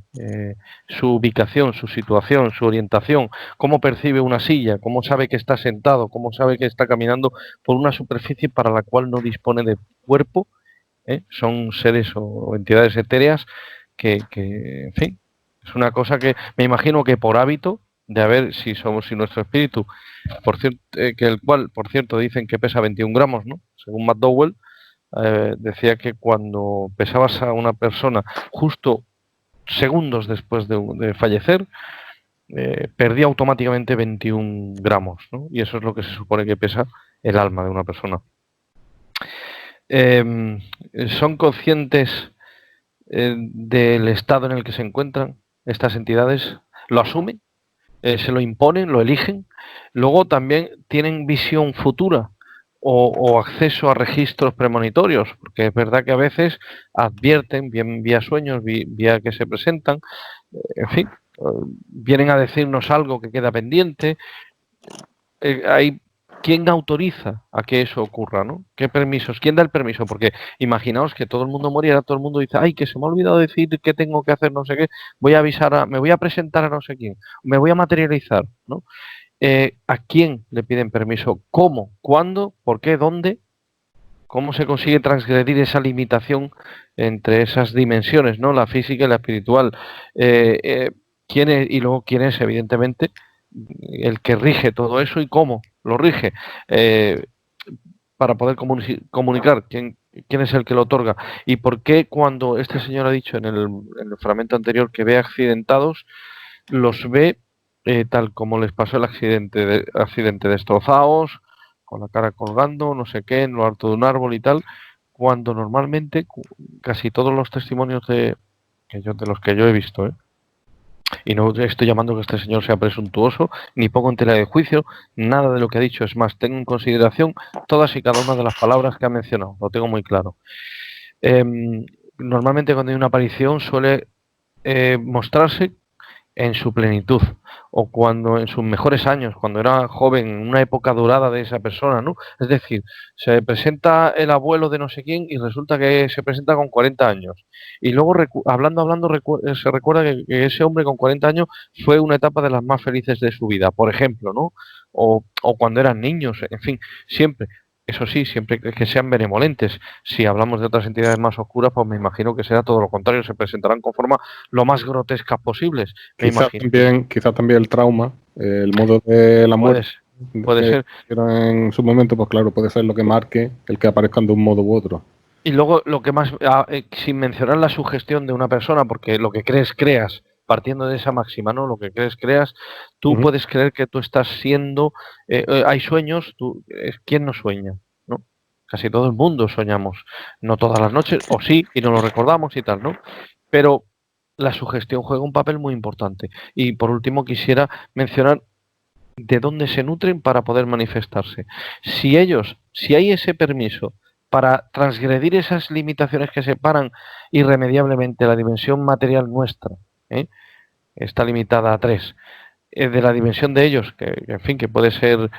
su ubicación, su situación, su orientación, cómo percibe una silla, cómo sabe que está sentado, cómo sabe que está caminando por una superficie para la cual no dispone de cuerpo? Son seres o entidades etéreas que, en fin, es una cosa que me imagino que por hábito de haber, si nuestro espíritu, por cierto dicen que pesa 21 gramos, ¿no? Según McDowell, decía que cuando pesabas a una persona justo segundos después de fallecer, perdía automáticamente 21 gramos, ¿no? Y eso es lo que se supone que pesa el alma de una persona. ¿Son conscientes del estado en el que se encuentran estas entidades? ¿Lo asumen? ¿Se lo imponen? ¿Lo eligen? Luego también tienen visión futura o acceso a registros premonitorios, porque es verdad que a veces advierten, bien vía sueños, vía que se presentan, en fin, vienen a decirnos algo que queda pendiente. ¿Quién autoriza a que eso ocurra, ¿no? ¿Qué permisos? ¿Quién da el permiso? Porque imaginaos que todo el mundo muriera, todo el mundo dice, ay, que se me ha olvidado decir qué tengo que hacer, no sé qué, voy a avisar, me voy a presentar a no sé quién, me voy a materializar, ¿no? ¿A quién le piden permiso? ¿Cómo? ¿Cuándo? ¿Por qué? ¿Dónde? ¿Cómo se consigue transgredir esa limitación entre esas dimensiones, ¿no? La física y la espiritual. ¿Quién es? Y luego, ¿quién es? Evidentemente, el que rige todo eso y cómo lo rige. Para poder comunicar quién es el que lo otorga. Y por qué cuando este señor ha dicho en el fragmento anterior que ve accidentados, los ve tal como les pasó el accidente destrozados, con la cara colgando, no sé qué, en lo alto de un árbol y tal, cuando normalmente casi todos los testimonios de los que yo he visto, y no estoy llamando que este señor sea presuntuoso, ni pongo en tela de juicio nada de lo que ha dicho, es más, tengo en consideración todas y cada una de las palabras que ha mencionado, lo tengo muy claro. Normalmente cuando hay una aparición suele mostrarse en su plenitud, o cuando en sus mejores años, cuando era joven, en una época dorada de esa persona, ¿no? Es decir, se presenta el abuelo de no sé quién y resulta que se presenta con 40 años. Y luego, hablando, se recuerda que ese hombre con 40 años fue una etapa de las más felices de su vida, por ejemplo, ¿no? O cuando eran niños, en fin, siempre. Eso sí, siempre que sean benevolentes. Si hablamos de otras entidades más oscuras, pues me imagino que será todo lo contrario, se presentarán con formas lo más grotescas posibles. Quizás también el trauma, el modo de la muerte. Puede ser. Pero en su momento, pues claro, puede ser lo que marque el que aparezcan de un modo u otro. Y luego lo que más, sin mencionar la sugestión de una persona, porque lo que crees, creas, partiendo de esa máxima, ¿no? Lo que crees, creas, tú puedes creer que tú estás siendo, hay sueños, ¿quién no sueña? ¿No? Casi todo el mundo soñamos, no todas las noches, o sí, y no lo recordamos y tal, ¿no? Pero la sugestión juega un papel muy importante. Y por último quisiera mencionar de dónde se nutren para poder manifestarse. Si hay ese permiso para transgredir esas limitaciones que separan irremediablemente la dimensión material nuestra, está limitada a 3, de la dimensión de ellos, que en fin, que puede ser,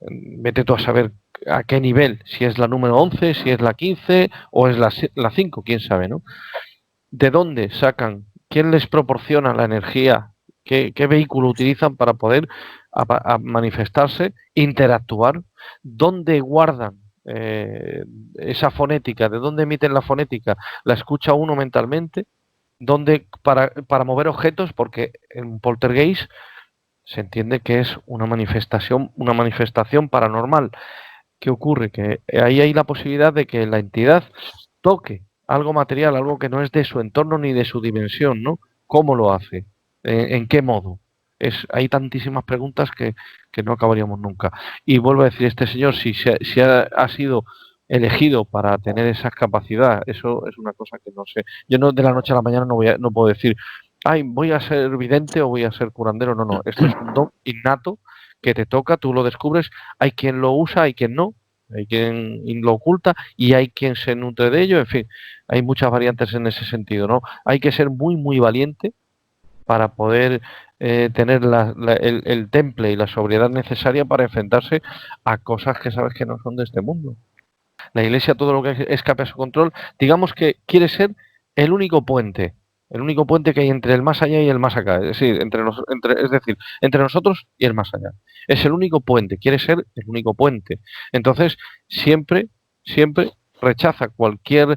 vete tú a saber a qué nivel, si es la número 11, si es la 15 o es la 5, quién sabe, ¿no? ¿De dónde sacan? ¿Quién les proporciona la energía? ¿Qué vehículo utilizan para poder a manifestarse, interactuar? ¿Dónde guardan esa fonética? ¿De dónde emiten la fonética? ¿La escucha uno mentalmente? ¿Dónde para mover objetos? Porque en poltergeist se entiende que es una manifestación paranormal. ¿Qué ocurre? Que ahí hay la posibilidad de que la entidad toque algo material, algo que no es de su entorno ni de su dimensión, ¿no? ¿Cómo lo hace? ¿En qué modo? Hay tantísimas preguntas que no acabaríamos nunca. Y vuelvo a decir, este señor, si ha sido elegido para tener esa capacidad, eso es una cosa que no sé. Yo no de la noche a la mañana no puedo decir, ay, voy a ser vidente o voy a ser curandero. No. Esto es un don innato que te toca, tú lo descubres. Hay quien lo usa, hay quien no. Hay quien lo oculta y hay quien se nutre de ello. En fin, hay muchas variantes en ese sentido, ¿no? Hay que ser muy, muy valiente para poder tener el temple y la sobriedad necesaria para enfrentarse a cosas que sabes que no son de este mundo. La Iglesia, todo lo que escape a su control, digamos que quiere ser el único puente que hay entre el más allá y el más acá, es decir, entre nosotros y el más allá. Es el único puente, quiere ser el único puente. Entonces, siempre rechaza cualquier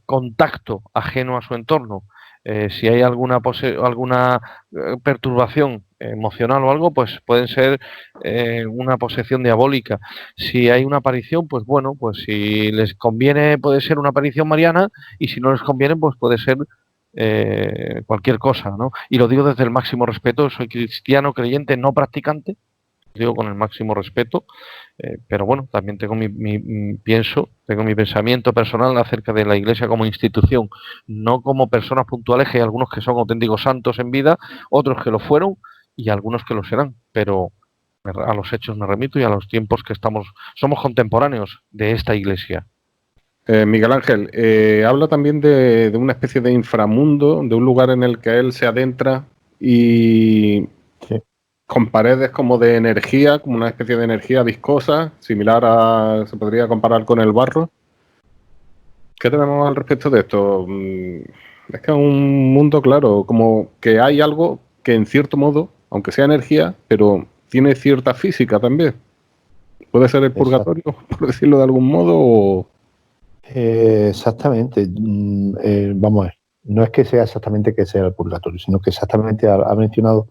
contacto ajeno a su entorno. Si hay alguna perturbación emocional o algo, pues pueden ser una posesión diabólica. Si hay una aparición, pues bueno, pues si les conviene puede ser una aparición mariana y si no les conviene, pues puede ser cualquier cosa, ¿no? Y lo digo desde el máximo respeto, soy cristiano, creyente, no practicante, digo con el máximo respeto, pero bueno, también tengo mi pensamiento personal acerca de la Iglesia como institución, no como personas puntuales, que hay algunos que son auténticos santos en vida, otros que lo fueron y algunos que lo serán, pero a los hechos me remito y a los tiempos que somos contemporáneos de esta Iglesia. Miguel Ángel, habla también de una especie de inframundo, de un lugar en el que él se adentra y con paredes como de energía, como una especie de energía viscosa, similar se podría comparar con el barro. ¿Qué tenemos al respecto de esto? Es que es un mundo, claro, como que hay algo que en cierto modo, aunque sea energía, pero tiene cierta física también. ¿Puede ser el purgatorio, por decirlo de algún modo? O... Exactamente. Vamos a ver. No es que sea exactamente que sea el purgatorio, sino que exactamente ha mencionado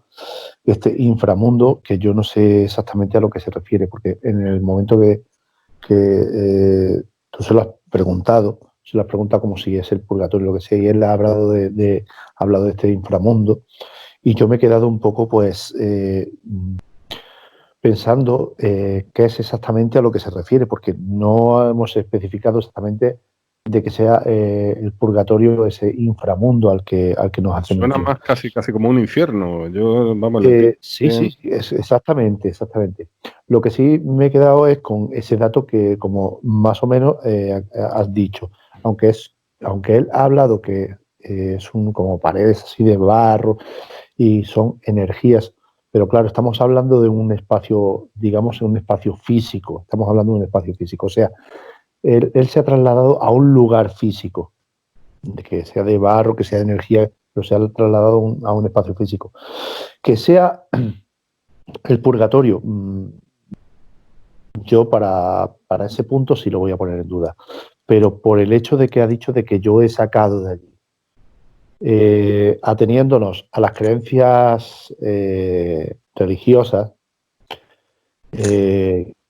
este inframundo, que yo no sé exactamente a lo que se refiere, porque en el momento que tú se lo has preguntado como si es el purgatorio, lo que sea, y él ha hablado de este inframundo, Y yo me he quedado un poco, pues, pensando qué es exactamente a lo que se refiere, porque no hemos especificado exactamente de que sea el purgatorio, ese inframundo al que nos hace Suena mención. más casi como un infierno. Yo, vamos, Sí, exactamente. Lo que sí me he quedado es con ese dato que, como más o menos has dicho, aunque él ha hablado que son como paredes así de barro y son energías, pero claro, estamos hablando de un espacio, digamos, un espacio físico, estamos hablando de un espacio físico, o sea, él se ha trasladado a un lugar físico, de que sea de barro, que sea de energía, pero se ha trasladado a un espacio físico. Que sea el purgatorio, yo para ese punto sí lo voy a poner en duda, pero por el hecho de que ha dicho de que yo he sacado de allí, ateniéndonos a las creencias religiosas,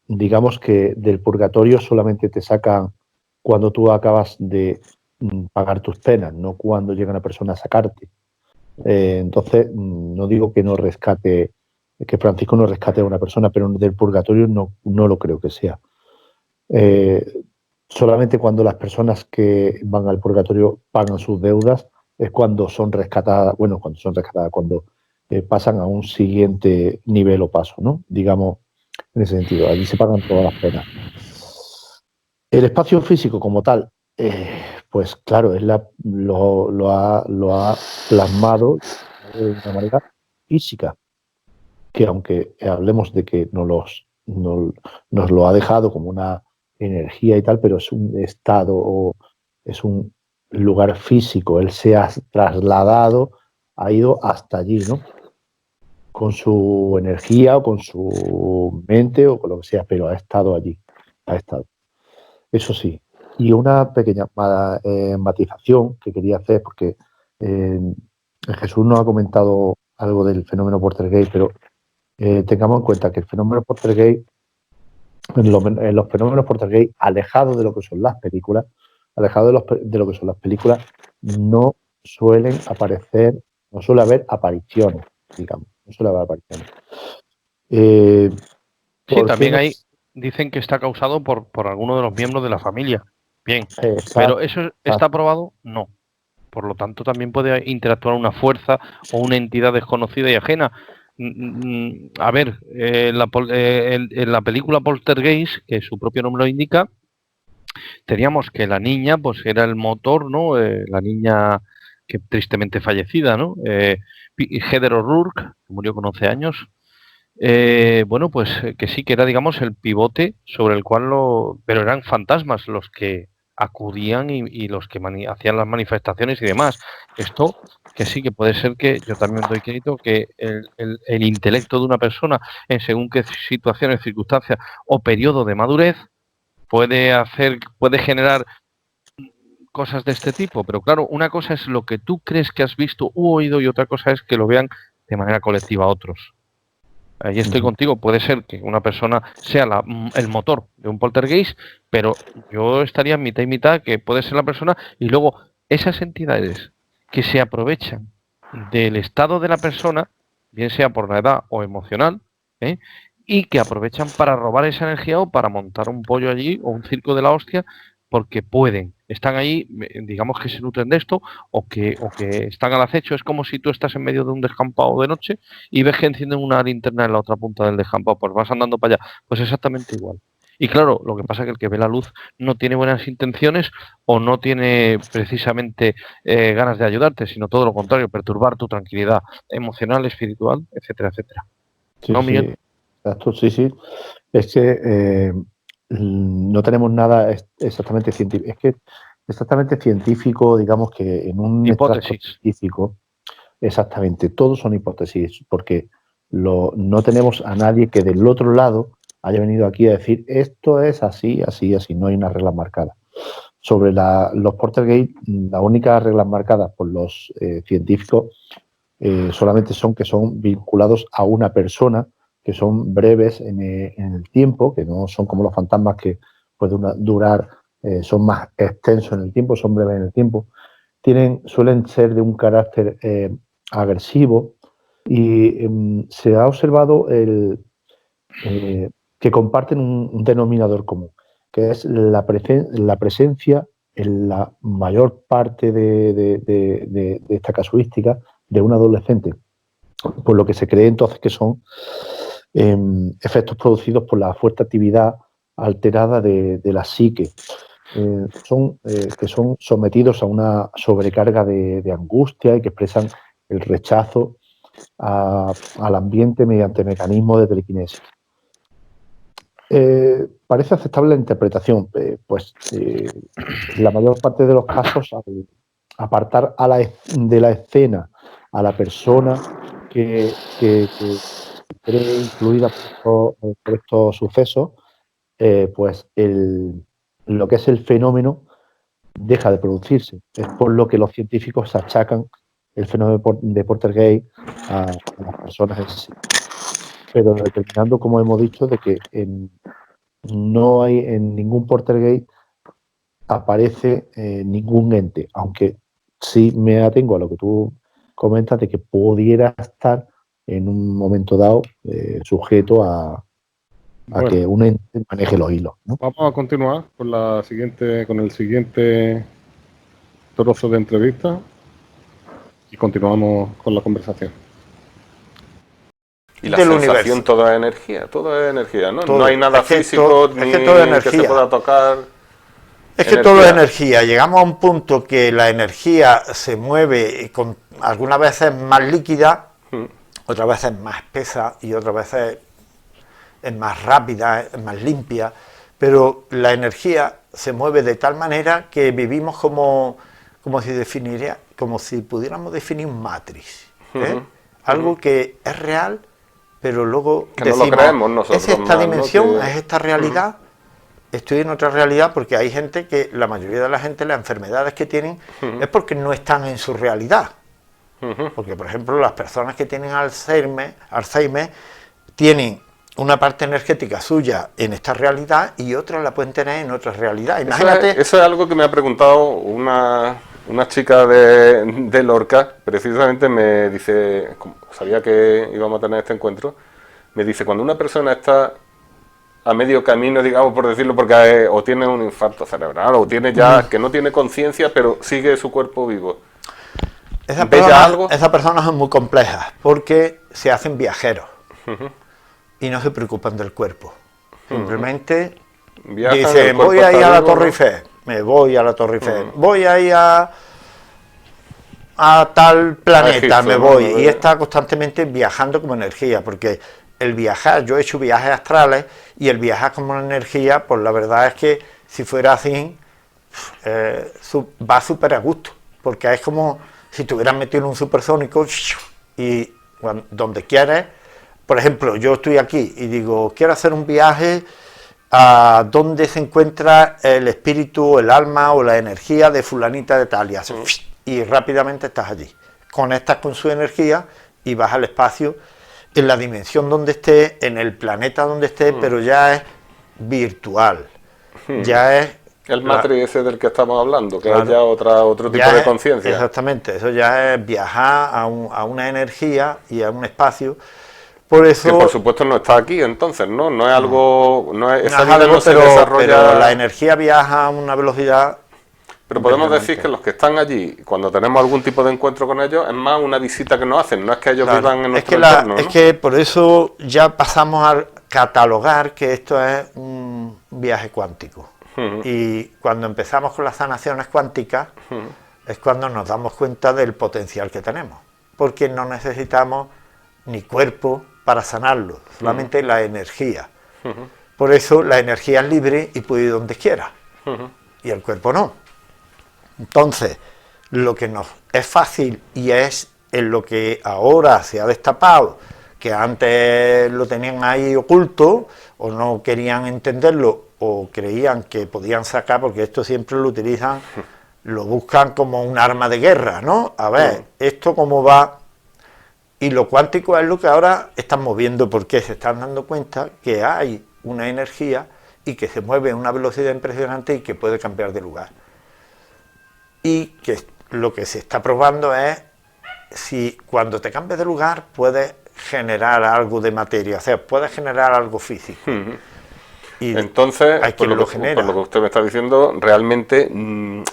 digamos que del purgatorio solamente te sacan cuando tú acabas de pagar tus penas, no cuando llega una persona a sacarte. Entonces, no digo que no rescate, que Francisco no rescate a una persona, pero del purgatorio no lo creo que sea. Solamente cuando las personas que van al purgatorio pagan sus deudas es cuando son rescatadas, cuando pasan a un siguiente nivel o paso, ¿no? Digamos, en ese sentido, allí se pagan todas las penas. El espacio físico como tal, pues claro, lo ha plasmado de una manera física, que aunque hablemos de que nos lo ha dejado como una energía y tal, pero es un estado o es un lugar físico. Él se ha trasladado, ha ido hasta allí, ¿no? Con su energía o con su mente o con lo que sea, pero ha estado allí, ha estado. Eso sí. Y una pequeña matización que quería hacer, porque Jesús nos ha comentado algo del fenómeno Poltergeist, pero tengamos en cuenta que el fenómeno Poltergeist, en los fenómenos Poltergeist, alejados de lo que son las películas, de lo que son las películas, no suelen aparecer, no suele haber apariciones, digamos, no suele haber apariciones. Sí, también ahí dicen que está causado por alguno de los miembros de la familia. Bien, pero ¿eso está probado? No. Por lo tanto, también puede interactuar una fuerza o una entidad desconocida y ajena. A ver, en la película Poltergeist, que su propio nombre lo indica, teníamos que la niña, pues era el motor, ¿no? La niña que tristemente fallecida, ¿no? Heather O'Rourke, que murió con 11 años. Bueno, pues que sí, que era, digamos, el pivote sobre el cual pero eran fantasmas los que acudían y los que hacían las manifestaciones y demás. Esto que sí que puede ser que, yo también doy crédito, que el intelecto de una persona en según qué situaciones, circunstancias o periodo de madurez puede generar cosas de este tipo, pero claro, una cosa es lo que tú crees que has visto u oído y otra cosa es que lo vean de manera colectiva otros. Ahí estoy contigo, puede ser que una persona sea el motor de un poltergeist, pero yo estaría en mitad y mitad, que puede ser la persona, y luego esas entidades que se aprovechan del estado de la persona, bien sea por la edad o emocional, y que aprovechan para robar esa energía o para montar un pollo allí o un circo de la hostia, porque pueden, están ahí, digamos que se nutren de esto, o que están al acecho. Es como si tú estás en medio de un descampado de noche y ves que encienden una linterna en la otra punta del descampado, pues vas andando para allá, pues exactamente igual. Y claro, lo que pasa es que el que ve la luz no tiene buenas intenciones o no tiene precisamente ganas de ayudarte, sino todo lo contrario, perturbar tu tranquilidad emocional, espiritual, etcétera, etcétera. Sí, ¿No, Miguel? Exacto, sí. Es que no tenemos nada exactamente científico. Es que exactamente científico, digamos que en un extracto científico, exactamente, todos son hipótesis, porque no tenemos a nadie que del otro lado haya venido aquí a decir esto es así, no hay una regla marcada. Sobre los Poltergeist, la única regla marcada por los científicos solamente son que son vinculados a una persona, que son breves en el tiempo, que no son como los fantasmas que pueden durar, son más extensos en el tiempo, son breves en el tiempo. Suelen ser de un carácter agresivo, Y se ha observado que comparten un denominador común, que es la presencia en la mayor parte de esta casuística de un adolescente, por lo que se cree entonces que son efectos producidos por la fuerte actividad alterada de la psique. Que son sometidos a una sobrecarga de angustia y que expresan el rechazo al ambiente mediante mecanismos de telequinesis. Parece aceptable la interpretación, en la mayor parte de los casos, al apartar de la escena a la persona que cree influida por estos sucesos, lo que es el fenómeno deja de producirse. Es por lo que los científicos achacan el fenómeno de Poltergeist a las personas en sí. Pero determinando, como hemos dicho, de que no hay en ningún Poltergeist aparece ningún ente, aunque sí me atengo a lo que tú comentas de que pudiera estar en un momento dado sujeto a que un ente maneje los hilos, ¿no? Vamos a continuar con el siguiente trozo de entrevista y continuamos con la conversación. Y la Del sensación, universo. todo es energía, ¿no? Todo. No hay nada Es que físico es ni que todo es que se energía. pueda tocar. Es que todo es energía. Llegamos a un punto que la energía se mueve algunas veces más líquida, otras veces más espesa y otras veces es más rápida, es más limpia, pero la energía se mueve de tal manera que vivimos como si pudiéramos definir un matrix, ¿eh? Algo que es real, pero luego que decimos, no lo creemos nosotros. ¿Es esta dimensión? ¿No? ¿Es esta realidad? Estoy en otra realidad, porque hay gente que, la mayoría de la gente, las enfermedades que tienen es porque no están en su realidad. Porque, por ejemplo, las personas que tienen Alzheimer tienen una parte energética suya en esta realidad y otra la pueden tener en otra realidad. Imagínate. Eso es algo que me ha preguntado una chica de Lorca, precisamente me dice, sabía que íbamos a tener este encuentro, me dice, cuando una persona está a medio camino, digamos, por decirlo, porque o tiene un infarto cerebral o tiene ya que no tiene conciencia, pero sigue su cuerpo vivo. Esas personas son muy complejas porque se hacen viajeros y no se preocupan del cuerpo. Simplemente dicen, voy a ir a la Torre Eiffel, me voy a la Torre Eiffel, voy a ir a tal planeta, Egipto, me voy. Y está constantemente viajando como energía, porque el viajar, yo he hecho viajes astrales y el viajar como energía, pues la verdad es que si fuera así, va súper a gusto, porque es como si estuvieras metido en un supersónico y donde quieres. Por ejemplo, yo estoy aquí y digo, quiero hacer un viaje a donde se encuentra el espíritu, el alma o la energía de fulanita de tal, y rápidamente estás allí. Conectas con su energía y vas al espacio, en la dimensión donde esté, en el planeta donde esté, pero ya es virtual. Ya es el matrix ese del que estamos hablando, que es ya otro tipo de conciencia. Exactamente, eso ya es viajar a una energía y a un espacio. Por eso, que por supuesto no está aquí, entonces, ¿no? No es algo, esa vida algo, no se desarrolla. Pero la energía viaja a una velocidad. Pero podemos decir que los que están allí, cuando tenemos algún tipo de encuentro con ellos, es más una visita que nos hacen, no es que ellos vivan en nuestro entorno, ¿no? Es que por eso ya pasamos a catalogar que esto es un viaje cuántico. Y cuando empezamos con las sanaciones cuánticas, es cuando nos damos cuenta del potencial que tenemos, porque no necesitamos ni cuerpo para sanarlo, solamente la energía. Por eso la energía es libre y puede ir donde quiera, y el cuerpo no. Entonces, lo que nos es fácil y es en lo que ahora se ha destapado, que antes lo tenían ahí oculto o no querían entenderlo o creían que podían sacar, porque esto siempre lo utilizan, lo buscan como un arma de guerra, ¿no? A ver, esto cómo va. Y lo cuántico es lo que ahora están moviendo, porque se están dando cuenta que hay una energía y que se mueve a una velocidad impresionante y que puede cambiar de lugar. Y que lo que se está probando es si cuando te cambias de lugar puedes generar algo de materia, o sea, puedes generar algo físico. Y entonces, hay quien lo genera. por lo que usted me está diciendo, realmente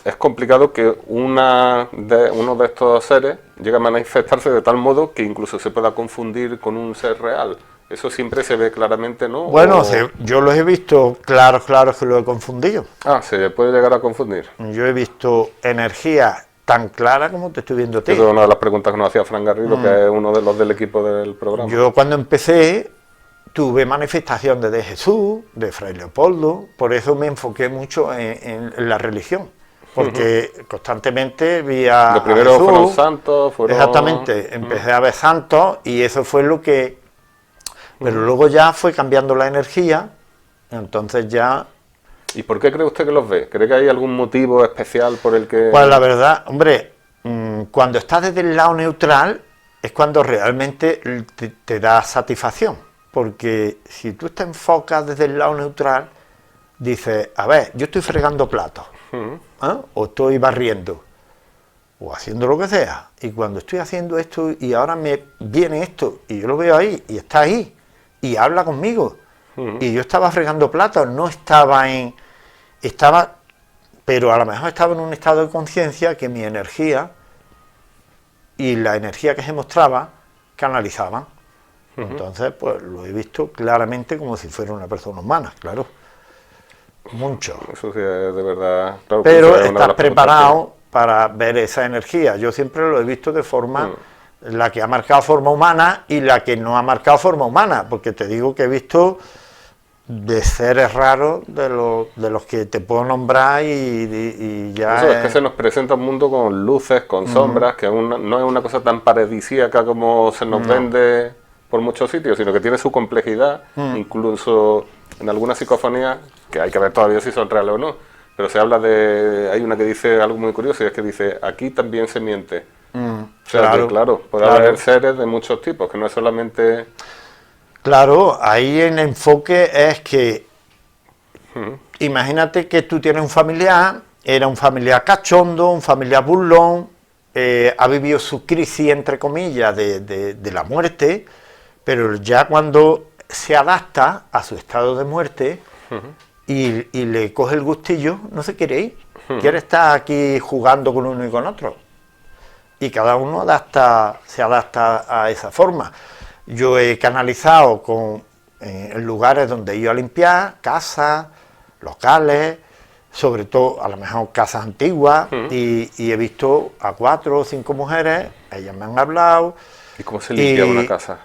es complicado que uno de estos seres llegue a manifestarse de tal modo que incluso se pueda confundir con un ser real. Eso siempre se ve claramente, ¿no? Bueno, yo los he visto claro que lo he confundido. Ah, se puede llegar a confundir. Yo he visto energía tan clara como te estoy viendo a ti. Esa es una de las preguntas que nos hacía Fran Garrido, que es uno de los del equipo del programa. Yo cuando empecé tuve manifestaciones de Jesús, de Fray Leopoldo, por eso me enfoqué mucho en la religión, porque constantemente vi a Los primeros Jesús. fueron santos, Exactamente, empecé a ver santos y eso fue lo que... Pero luego ya fue cambiando la energía, entonces ya... ¿Y por qué cree usted que los ve? ¿Cree que hay algún motivo especial por el que...? Pues la verdad, hombre, cuando estás desde el lado neutral es cuando realmente te da satisfacción, porque si tú te enfocas desde el lado neutral, dices, a ver, yo estoy fregando platos, o estoy barriendo, o haciendo lo que sea, y cuando estoy haciendo esto y ahora me viene esto, y yo lo veo ahí, y está ahí, y habla conmigo, y yo estaba fregando platos, no estaba pero a lo mejor estaba en un estado de conciencia que mi energía y la energía que se mostraba canalizaban. Entonces, pues lo he visto claramente como si fuera una persona humana, claro. Mucho. Eso sí es de verdad... Claro, pero es una de estás las preparado para ver esa energía. Yo siempre lo he visto de forma... La que ha marcado forma humana y la que no ha marcado forma humana, porque te digo que he visto de seres raros de los que te puedo nombrar y ya... Eso es que se nos presenta un mundo con luces, con sombras, que no es una cosa tan paradisíaca como se nos vende por muchos sitios, sino que tiene su complejidad, incluso en algunas psicofonías, que hay que ver todavía si son reales o no, pero se habla de... Hay una que dice algo muy curioso, y es que dice, aquí también se miente. O sea, claro, puede haber seres de muchos tipos, que no es solamente... Claro, ahí el enfoque es que, imagínate que tú tienes un familiar, era un familiar cachondo, un familiar burlón, ha vivido su crisis, entre comillas, de la muerte, pero ya cuando se adapta a su estado de muerte y le coge el gustillo, no se quiere ir, quiere estar aquí jugando con uno y con otro. Y cada uno se adapta a esa forma. Yo he canalizado en lugares donde he ido a limpiar, casas, locales, sobre todo a lo mejor casas antiguas, y he visto a 4 o 5 mujeres, ellas me han hablado. ¿Y cómo se limpia una casa?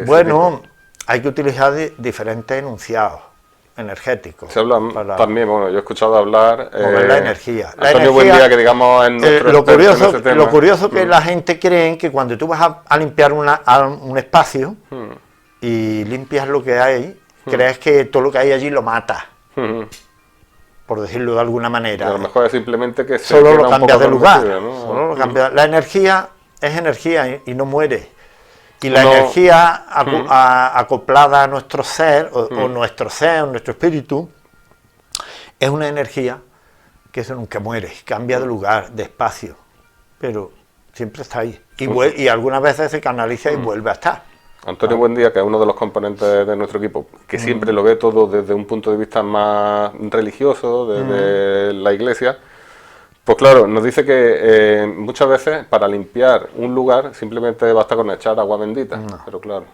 Bueno, hay que utilizar diferentes enunciados energéticos. Se habla también, bueno, yo he escuchado hablar... la energía. Antonio Buendía, que digamos en nuestro lo curioso que la gente cree que cuando tú vas a limpiar un espacio y limpias lo que hay, crees que todo lo que hay allí lo mata, por decirlo de alguna manera. Y a lo mejor es simplemente que solo lo cambias de lugar. ¿no? Solo lo cambias. La energía es energía y no muere. Y la energía acoplada a nuestro ser, o nuestro ser, o nuestro espíritu, es una energía que eso nunca muere, cambia de lugar, de espacio, pero siempre está ahí. Y algunas veces se canaliza y vuelve a estar. Antonio Buendía, que es uno de los componentes de nuestro equipo, que siempre lo ve todo desde un punto de vista más religioso, desde la iglesia, pues claro, nos dice que muchas veces para limpiar un lugar simplemente basta con echar agua bendita, pero claro,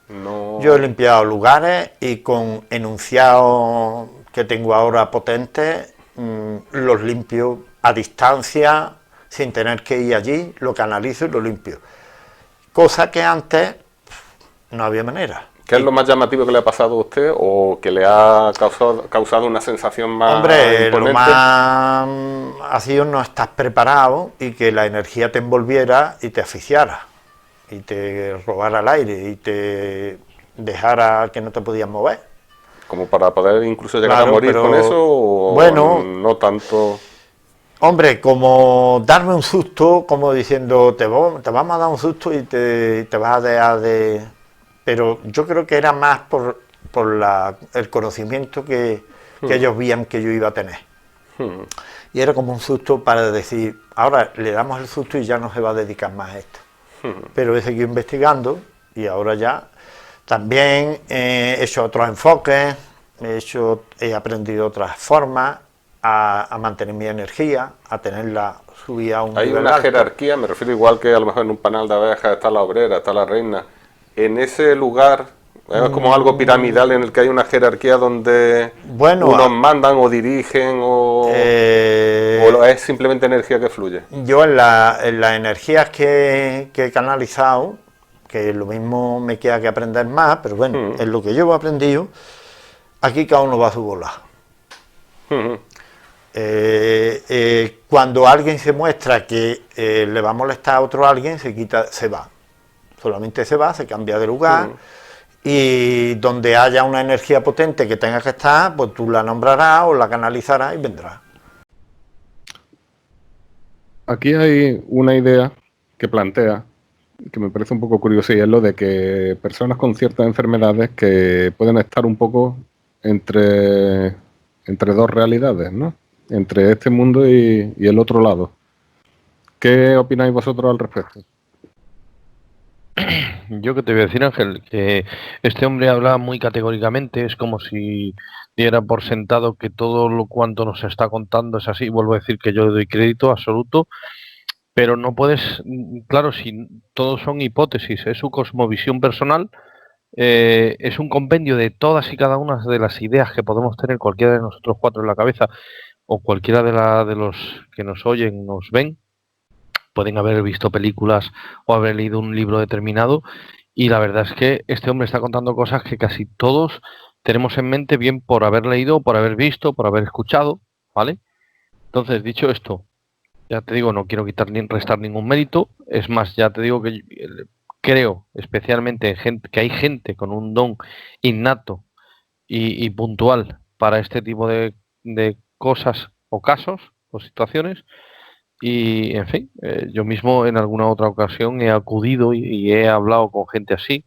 no... Yo he limpiado lugares y con enunciados que tengo ahora potentes, los limpio a distancia, sin tener que ir allí, lo canalizo y lo limpio. Cosa que antes no había manera. ¿Qué es lo más llamativo que le ha pasado a usted o que le ha causado una sensación más imponente? Lo más ha sido no estar preparado y que la energía te envolviera y te asfixiara, y te robara el aire y te dejara que no te podías mover. ¿Como para poder incluso llegar a morir con eso o bueno, no tanto? Hombre, como darme un susto, como diciendo, te vamos a dar un susto y te vas a dejar de... Pero yo creo que era más por el conocimiento que ellos veían que yo iba a tener. Y era como un susto para decir, ahora le damos el susto y ya no se va a dedicar más a esto. pero he seguido investigando y ahora ya también he hecho otros enfoques, he aprendido otras formas a mantener mi energía, a tenerla subida a un Hay nivel una alto. jerarquía, me refiero igual que a lo mejor en un panal de abejas está la obrera, está la reina. En ese lugar es como algo piramidal en el que hay una jerarquía donde Bueno, unos mandan o dirigen o es simplemente energía que fluye. Yo en las energías que he canalizado, que lo mismo me queda que aprender más, pero bueno, en lo que yo he aprendido, aquí cada uno va a su bola. Cuando alguien se muestra que le va a molestar a otro alguien, se va. Solamente se va, se cambia de lugar. Y donde haya una energía potente que tenga que estar, pues tú la nombrarás o la canalizarás y vendrá. Aquí hay una idea que plantea, que me parece un poco curiosa, y es lo de que personas con ciertas enfermedades que pueden estar un poco entre dos realidades, ¿no? Entre este mundo y el otro lado. ¿Qué opináis vosotros al respecto? Yo que te voy a decir, Ángel, que este hombre habla muy categóricamente, es como si diera por sentado que todo lo cuanto nos está contando es así. Vuelvo a decir que yo le doy crédito absoluto, pero no puedes, claro, si todos son hipótesis, es su cosmovisión personal, es un compendio de todas y cada una de las ideas que podemos tener cualquiera de nosotros cuatro en la cabeza o cualquiera de los que nos oyen, nos ven. Pueden haber visto películas o haber leído un libro determinado, y la verdad es que este hombre está contando cosas que casi todos tenemos en mente, bien por haber leído, por haber visto, por haber escuchado, ¿vale? Entonces, dicho esto, ya te digo, no quiero quitar ni restar ningún mérito, es más, ya te digo que creo especialmente en gente, que hay gente con un don innato y puntual para este tipo de cosas o casos o situaciones. Y, en fin, yo mismo en alguna otra ocasión he acudido y he hablado con gente así,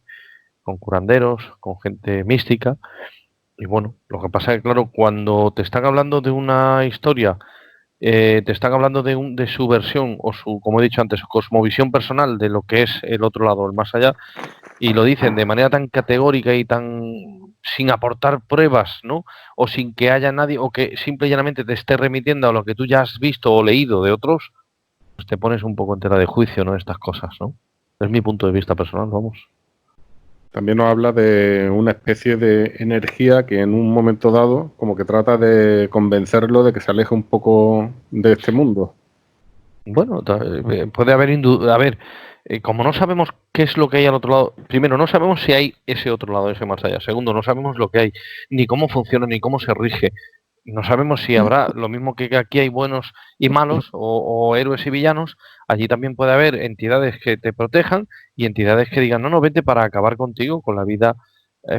con curanderos, con gente mística. Y bueno, lo que pasa es que, claro, cuando te están hablando de una historia, te están hablando de su versión o su, como he dicho antes, su cosmovisión personal de lo que es el otro lado, el más allá, y lo dicen de manera tan categórica y tan sin aportar pruebas, ¿no? O sin que haya nadie, o que simple y llanamente te esté remitiendo a lo que tú ya has visto o leído de otros, pues te pones un poco en tela de juicio, ¿no? Estas cosas, ¿no? Es mi punto de vista personal, vamos. También nos habla de una especie de energía que en un momento dado como que trata de convencerlo de que se aleje un poco de este mundo. Bueno, puede haber... A ver, como no sabemos qué es lo que hay al otro lado, primero, no sabemos si hay ese otro lado, ese más allá. Segundo, no sabemos lo que hay, ni cómo funciona, ni cómo se rige. No sabemos si habrá, lo mismo que aquí hay buenos y malos, o héroes y villanos, allí también puede haber entidades que te protejan y entidades que digan, no, no, vete para acabar contigo, con la vida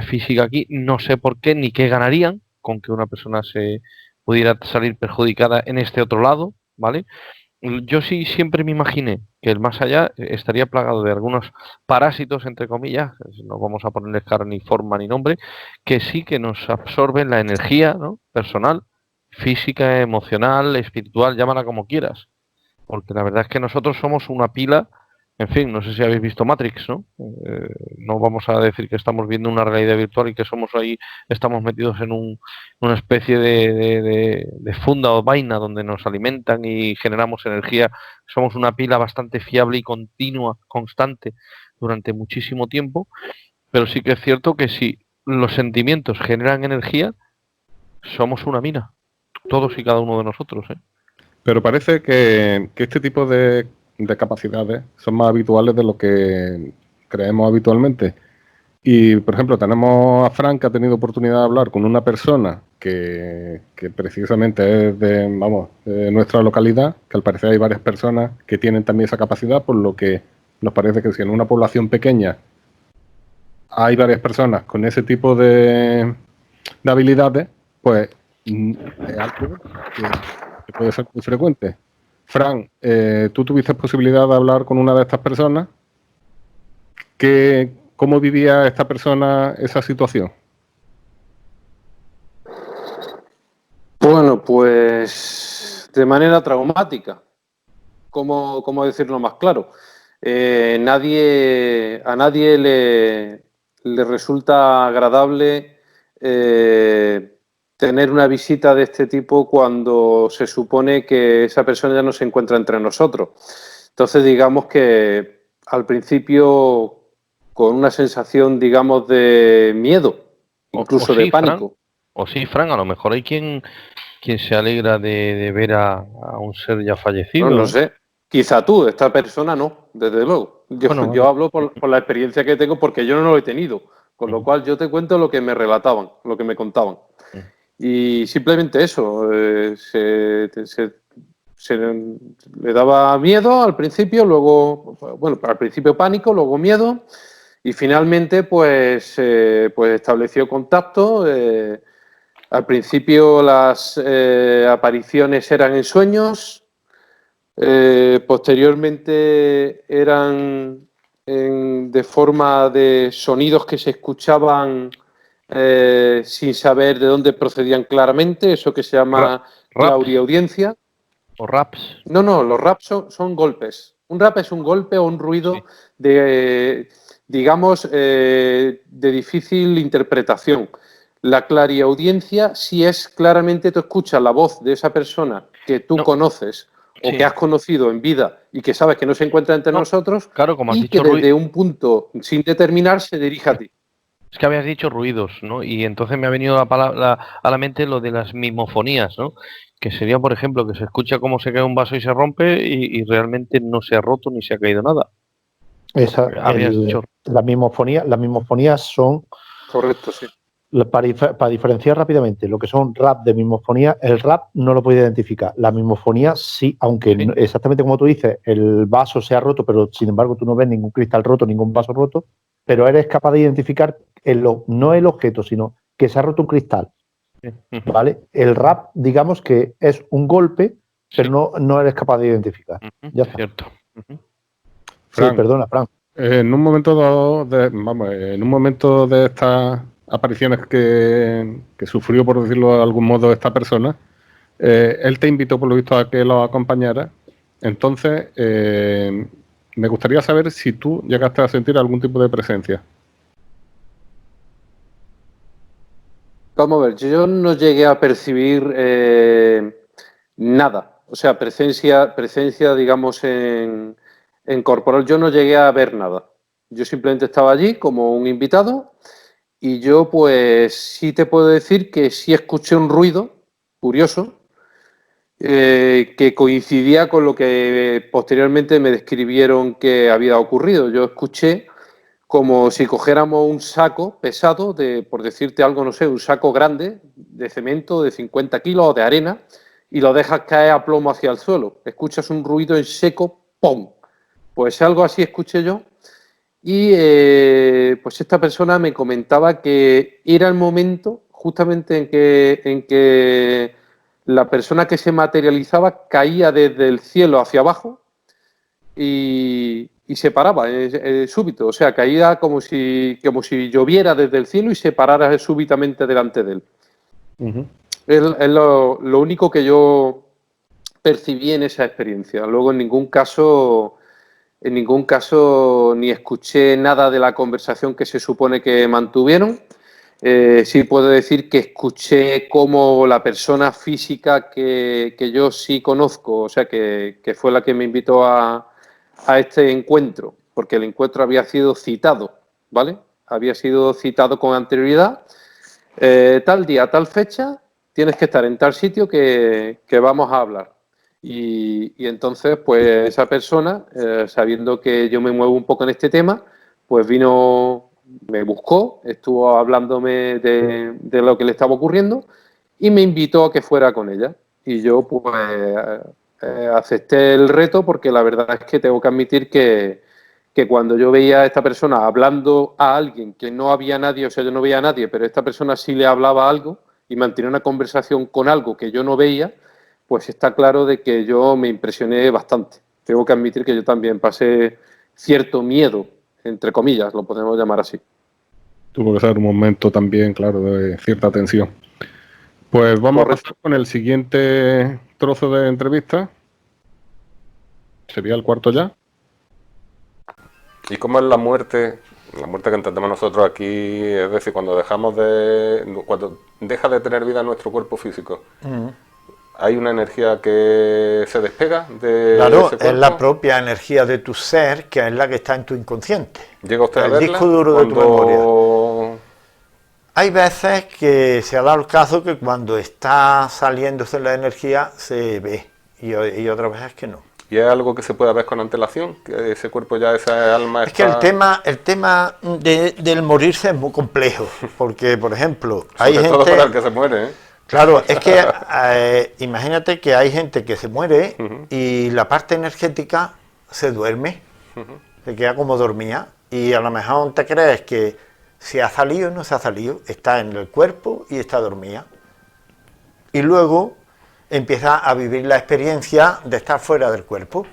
física aquí. No sé por qué ni qué ganarían con que una persona se pudiera salir perjudicada en este otro lado, ¿vale? Yo sí siempre me imaginé que el más allá estaría plagado de algunos parásitos, entre comillas, no vamos a ponerles cara ni forma ni nombre, que sí que nos absorben la energía, ¿no? Personal, física, emocional, espiritual, llámala como quieras. Porque la verdad es que nosotros somos una pila, en fin, no sé si habéis visto Matrix, ¿no? No vamos a decir que estamos viendo una realidad virtual y que somos ahí, estamos metidos en una especie de funda o vaina donde nos alimentan y generamos energía. Somos una pila bastante fiable y continua, constante, durante muchísimo tiempo, pero sí que es cierto que si los sentimientos generan energía, somos una mina, todos y cada uno de nosotros, ¿eh? Pero parece que este tipo de capacidades son más habituales de lo que creemos habitualmente. Y, por ejemplo, tenemos a Frank, que ha tenido oportunidad de hablar con una persona que precisamente es de nuestra localidad, que al parecer hay varias personas que tienen también esa capacidad, por lo que nos parece que si en una población pequeña hay varias personas con ese tipo de habilidades, pues es algo que puede ser muy frecuente. Fran, tú tuviste posibilidad de hablar con una de estas personas. ¿Cómo vivía esta persona esa situación? Bueno, pues de manera traumática, ¿cómo decirlo más claro? a nadie le resulta agradable tener una visita de este tipo cuando se supone que esa persona ya no se encuentra entre nosotros. Entonces, digamos que al principio con una sensación, digamos, de miedo, incluso de pánico. O sí, Fran, a lo mejor hay quien se alegra de ver a un ser ya fallecido. No sé. Quizá tú, esta persona no, desde luego. Yo hablo por la experiencia que tengo porque yo no lo he tenido. Con lo cual yo te cuento lo que me relataban, lo que me contaban. Y simplemente eso, se le daba miedo al principio, luego, bueno, al principio pánico, luego miedo y finalmente pues estableció contacto. Al principio las apariciones eran en sueños, posteriormente eran de forma de sonidos que se escuchaban sin saber de dónde procedían claramente, eso que se llama clariaudiencia. ¿O raps? No, los raps son golpes. Un rap es un golpe o un ruido de, digamos, de difícil interpretación. La clariaudiencia sí es claramente, tú escuchas la voz de esa persona que tú conoces o que has conocido en vida y que sabes que no se encuentra entre nosotros, claro, como has y dicho, que desde un punto sin determinar se dirige a ti. Es que habías dicho ruidos, ¿no? Y entonces me ha venido a la mente lo de las mimofonías, ¿no? Que sería, por ejemplo, que se escucha cómo se cae un vaso y se rompe y realmente no se ha roto ni se ha caído nada. Las mimofonías son... Correcto, sí. Para diferenciar rápidamente lo que son rap de mimofonía, el rap no lo puede identificar. La mimofonía sí, aunque sí, exactamente como tú dices, el vaso se ha roto, pero sin embargo tú no ves ningún cristal roto, ningún vaso roto, pero eres capaz de identificar no el objeto, sino que se ha roto un cristal. ¿Vale? El rap, digamos que es un golpe, pero no eres capaz de identificar. Ya está. Cierto. Fran, sí, perdona, Fran. En un momento de estas apariciones que sufrió, por decirlo de algún modo, esta persona, él te invitó, por lo visto, a que lo acompañara. Entonces, me gustaría saber si tú llegaste a sentir algún tipo de presencia. Vamos a ver, yo no llegué a percibir nada. O sea, presencia digamos, en corporal, yo no llegué a ver nada. Yo simplemente estaba allí como un invitado y yo pues sí te puedo decir que sí escuché un ruido curioso que coincidía con lo que posteriormente me describieron que había ocurrido. Yo escuché como si cogiéramos un saco pesado, por decirte algo, no sé, un saco grande de cemento de 50 kilos o de arena y lo dejas caer a plomo hacia el suelo. Escuchas un ruido en seco, ¡pum! Pues algo así escuché yo. Y pues esta persona me comentaba que era el momento justamente en que la persona que se materializaba caía desde el cielo hacia abajo y se paraba súbito, o sea, caía como si lloviera desde el cielo y se parara súbitamente delante de él. Es lo único que yo percibí en esa experiencia. Luego en ningún caso ni escuché nada de la conversación que se supone que mantuvieron. Sí puedo decir que escuché cómo la persona física que yo sí conozco, o sea, que fue la que me invitó a este encuentro, porque el encuentro había sido citado, ¿vale? Había sido citado con anterioridad. Tal día, tal fecha, tienes que estar en tal sitio que vamos a hablar. Y entonces, pues esa persona, sabiendo que yo me muevo un poco en este tema, pues vino, me buscó, estuvo hablándome de lo que le estaba ocurriendo y me invitó a que fuera con ella. Y yo, pues, acepté el reto porque la verdad es que tengo que admitir que cuando yo veía a esta persona hablando a alguien que no había nadie, o sea, yo no veía a nadie, pero esta persona sí le hablaba algo y mantenía una conversación con algo que yo no veía, pues está claro de que yo me impresioné bastante. Tengo que admitir que yo también pasé cierto miedo, entre comillas, lo podemos llamar así. Tuvo que ser un momento también, claro, de cierta tensión. Pues vamos a pasar con el siguiente trozo de entrevista. ¿Sería el cuarto ya? ¿Y cómo es la muerte que entendemos nosotros aquí? Es decir, cuando deja de tener vida nuestro cuerpo físico, ¿hay una energía que se despega de Claro, ese cuerpo? es la propia energía de tu ser, que es la que está en tu inconsciente. ¿Llega usted a El verla? disco duro de tu memoria. Cuando... Hay veces que se ha dado el caso que cuando está saliéndose la energía se ve, y otras veces que no. ¿Y es algo que se puede ver con antelación? ¿Que ese cuerpo ya, esa alma Es que está...? el tema del morirse es muy complejo, porque, por ejemplo, hay Sobre todo gente... para el que se muere, ¿eh? Claro, es que imagínate que hay gente que se muere y la parte energética se duerme, se queda como dormía, y a lo mejor te crees que se ha salido o no se ha salido, está en el cuerpo y está dormida. Y luego empieza a vivir la experiencia de estar fuera del cuerpo.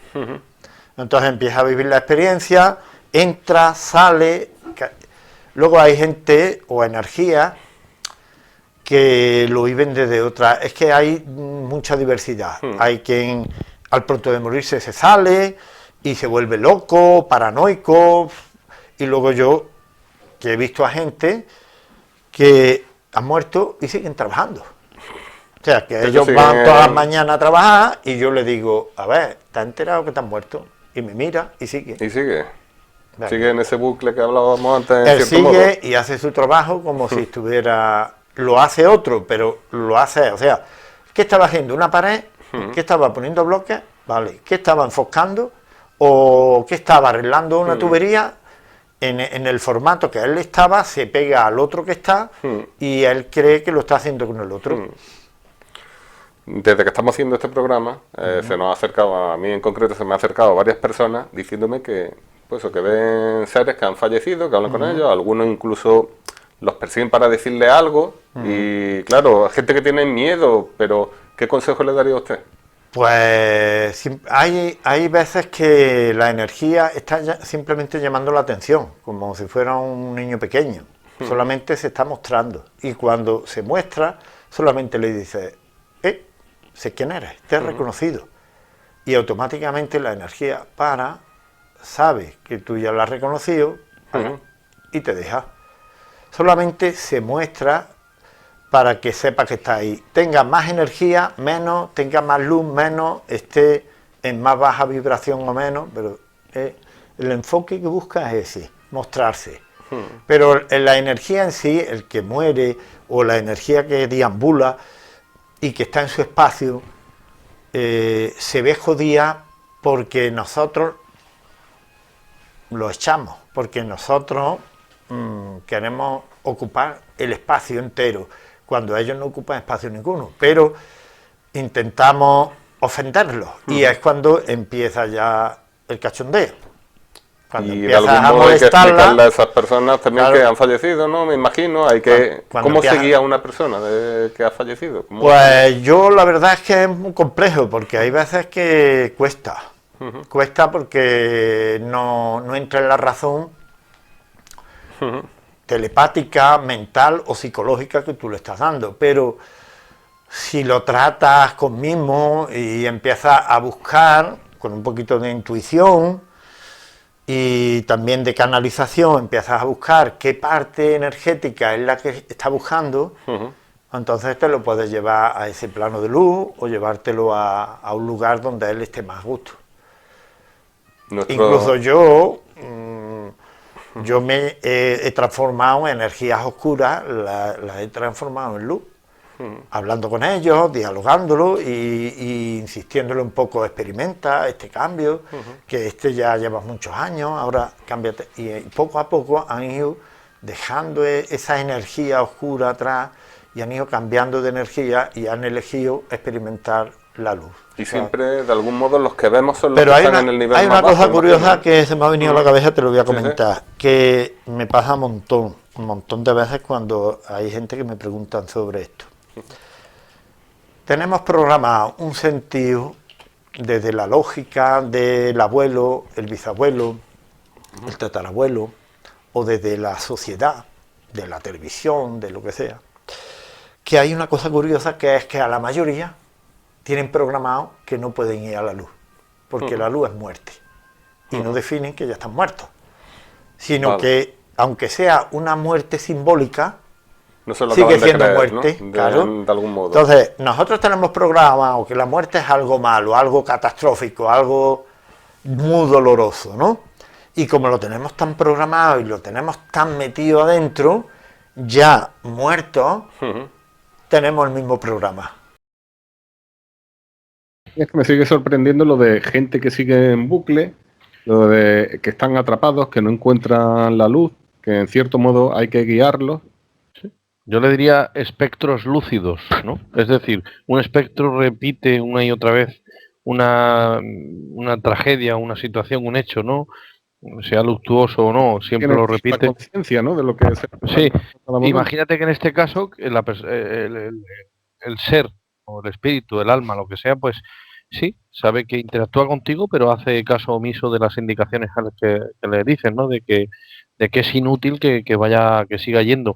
Entonces empieza a vivir la experiencia, entra, sale. Luego hay gente o energía que lo viven desde otra. Es que hay mucha diversidad. Hay quien al pronto de morirse se sale y se vuelve loco, paranoico. Y luego yo, que he visto a gente que han muerto y siguen trabajando. O sea, que ellos van todas las mañanas a trabajar y yo le digo, a ver, ¿te has enterado que te han muerto? Y me mira y sigue. Y sigue. Vale. Sigue en ese bucle que hablábamos antes, en Él cierto sigue modo. y hace su trabajo como si estuviera... Lo hace otro, pero lo hace... O sea, ¿qué estaba haciendo? ¿Una pared? ¿Qué estaba poniendo bloques? Vale. ¿Qué estaba enfocando? ¿O qué estaba arreglando una tubería? En el formato que él estaba, se pega al otro que está y él cree que lo está haciendo con el otro. Desde que estamos haciendo este programa, se nos ha acercado, a mí en concreto se me ha acercado varias personas diciéndome que, pues, que ven seres que han fallecido, que hablan con ellos, algunos incluso los persiguen para decirle algo, y claro, gente que tiene miedo, pero ¿qué consejo le daría a usted? Pues hay veces que la energía está simplemente llamando la atención, como si fuera un niño pequeño, solamente se está mostrando, y cuando se muestra, solamente le dice, sé quién eres, te he reconocido, y automáticamente la energía sabe que tú ya la has reconocido, y te deja. Solamente se muestra para que sepa que está ahí. Tenga más energía, menos, tenga más luz, menos, esté en más baja vibración o menos, pero el enfoque que busca es ese, mostrarse. Pero la energía en sí, el que muere, o la energía que deambula y que está en su espacio, se ve jodida porque nosotros lo echamos, porque nosotros queremos ocupar el espacio entero, cuando ellos no ocupan espacio ninguno, pero intentamos ofenderlos, y es cuando empieza ya el cachondeo. Cuando Y de algún modo hay que explicarle a esas personas también, claro, que han fallecido, ¿no? Me imagino, hay que... ¿Cómo seguía a una persona que ha fallecido? Pues yo la verdad es que es muy complejo, porque hay veces que cuesta. Cuesta porque no entra en la razón telepática, mental o psicológica que tú le estás dando, pero si lo tratas con mimo y empiezas a buscar con un poquito de intuición y también de canalización, empiezas a buscar qué parte energética es la que está buscando, entonces te lo puedes llevar a ese plano de luz o llevártelo a un lugar donde él esté más a gusto. Incluso yo me he transformado en energías oscuras, las he transformado en luz, hablando con ellos, dialogándolo y insistiéndole un poco, experimenta este cambio, que ya llevas muchos años, ahora cámbiate. Y poco a poco han ido dejando esa energía oscura atrás y han ido cambiando de energía y han elegido experimentar la luz. Y siempre, de algún modo, los que vemos son los Pero que están en el nivel más bajo. Hay una cosa curiosa que se me ha venido a la cabeza, te lo voy a comentar, que me pasa un montón de veces cuando hay gente que me preguntan sobre esto. Tenemos programado un sentido desde la lógica del abuelo, el bisabuelo, el tatarabuelo, o desde la sociedad, de la televisión, de lo que sea, que hay una cosa curiosa, que es que a la mayoría tienen programado que no pueden ir a la luz, porque la luz es muerte, y no definen que ya están muertos. sino Vale. que, aunque sea una muerte simbólica, No se lo sigue acaban de siendo creer, muerte, ¿no? claro. De algún modo. Entonces, nosotros tenemos programado que la muerte es algo malo, algo catastrófico, algo muy doloroso, ¿no? Y como lo tenemos tan programado y lo tenemos tan metido adentro, ya muertos, Ujú. tenemos el mismo programa. Es que me sigue sorprendiendo lo de gente que sigue en bucle, lo de que están atrapados, que no encuentran la luz, que en cierto modo hay que guiarlos. Yo le diría espectros lúcidos, ¿no? Es decir, un espectro repite una y otra vez una tragedia, una situación, un hecho, ¿no? Sea luctuoso o no, siempre Tienen lo la repite. conciencia, ¿no? De lo que se Sí, en cada momento. imagínate que en este caso el ser o el espíritu, el alma, lo que sea, pues sí, sabe que interactúa contigo, pero hace caso omiso de las indicaciones a las que le dicen, ¿no? De que es inútil que vaya, que siga yendo.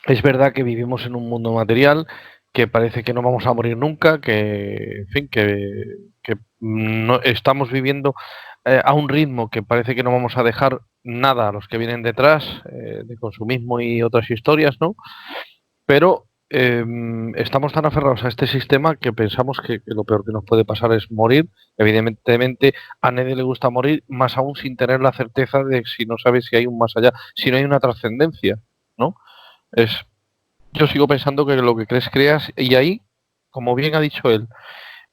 Es verdad que vivimos en un mundo material, que parece que no vamos a morir nunca, que, en fin, que no, estamos viviendo a un ritmo que parece que no vamos a dejar nada a los que vienen detrás, de consumismo y otras historias, ¿no? Pero estamos tan aferrados a este sistema que pensamos que lo peor que nos puede pasar es morir. Evidentemente, a nadie le gusta morir, más aún sin tener la certeza de si no sabes si hay un más allá, si no hay una trascendencia, ¿no? Es, yo sigo pensando que lo que crees creas y ahí, como bien ha dicho él,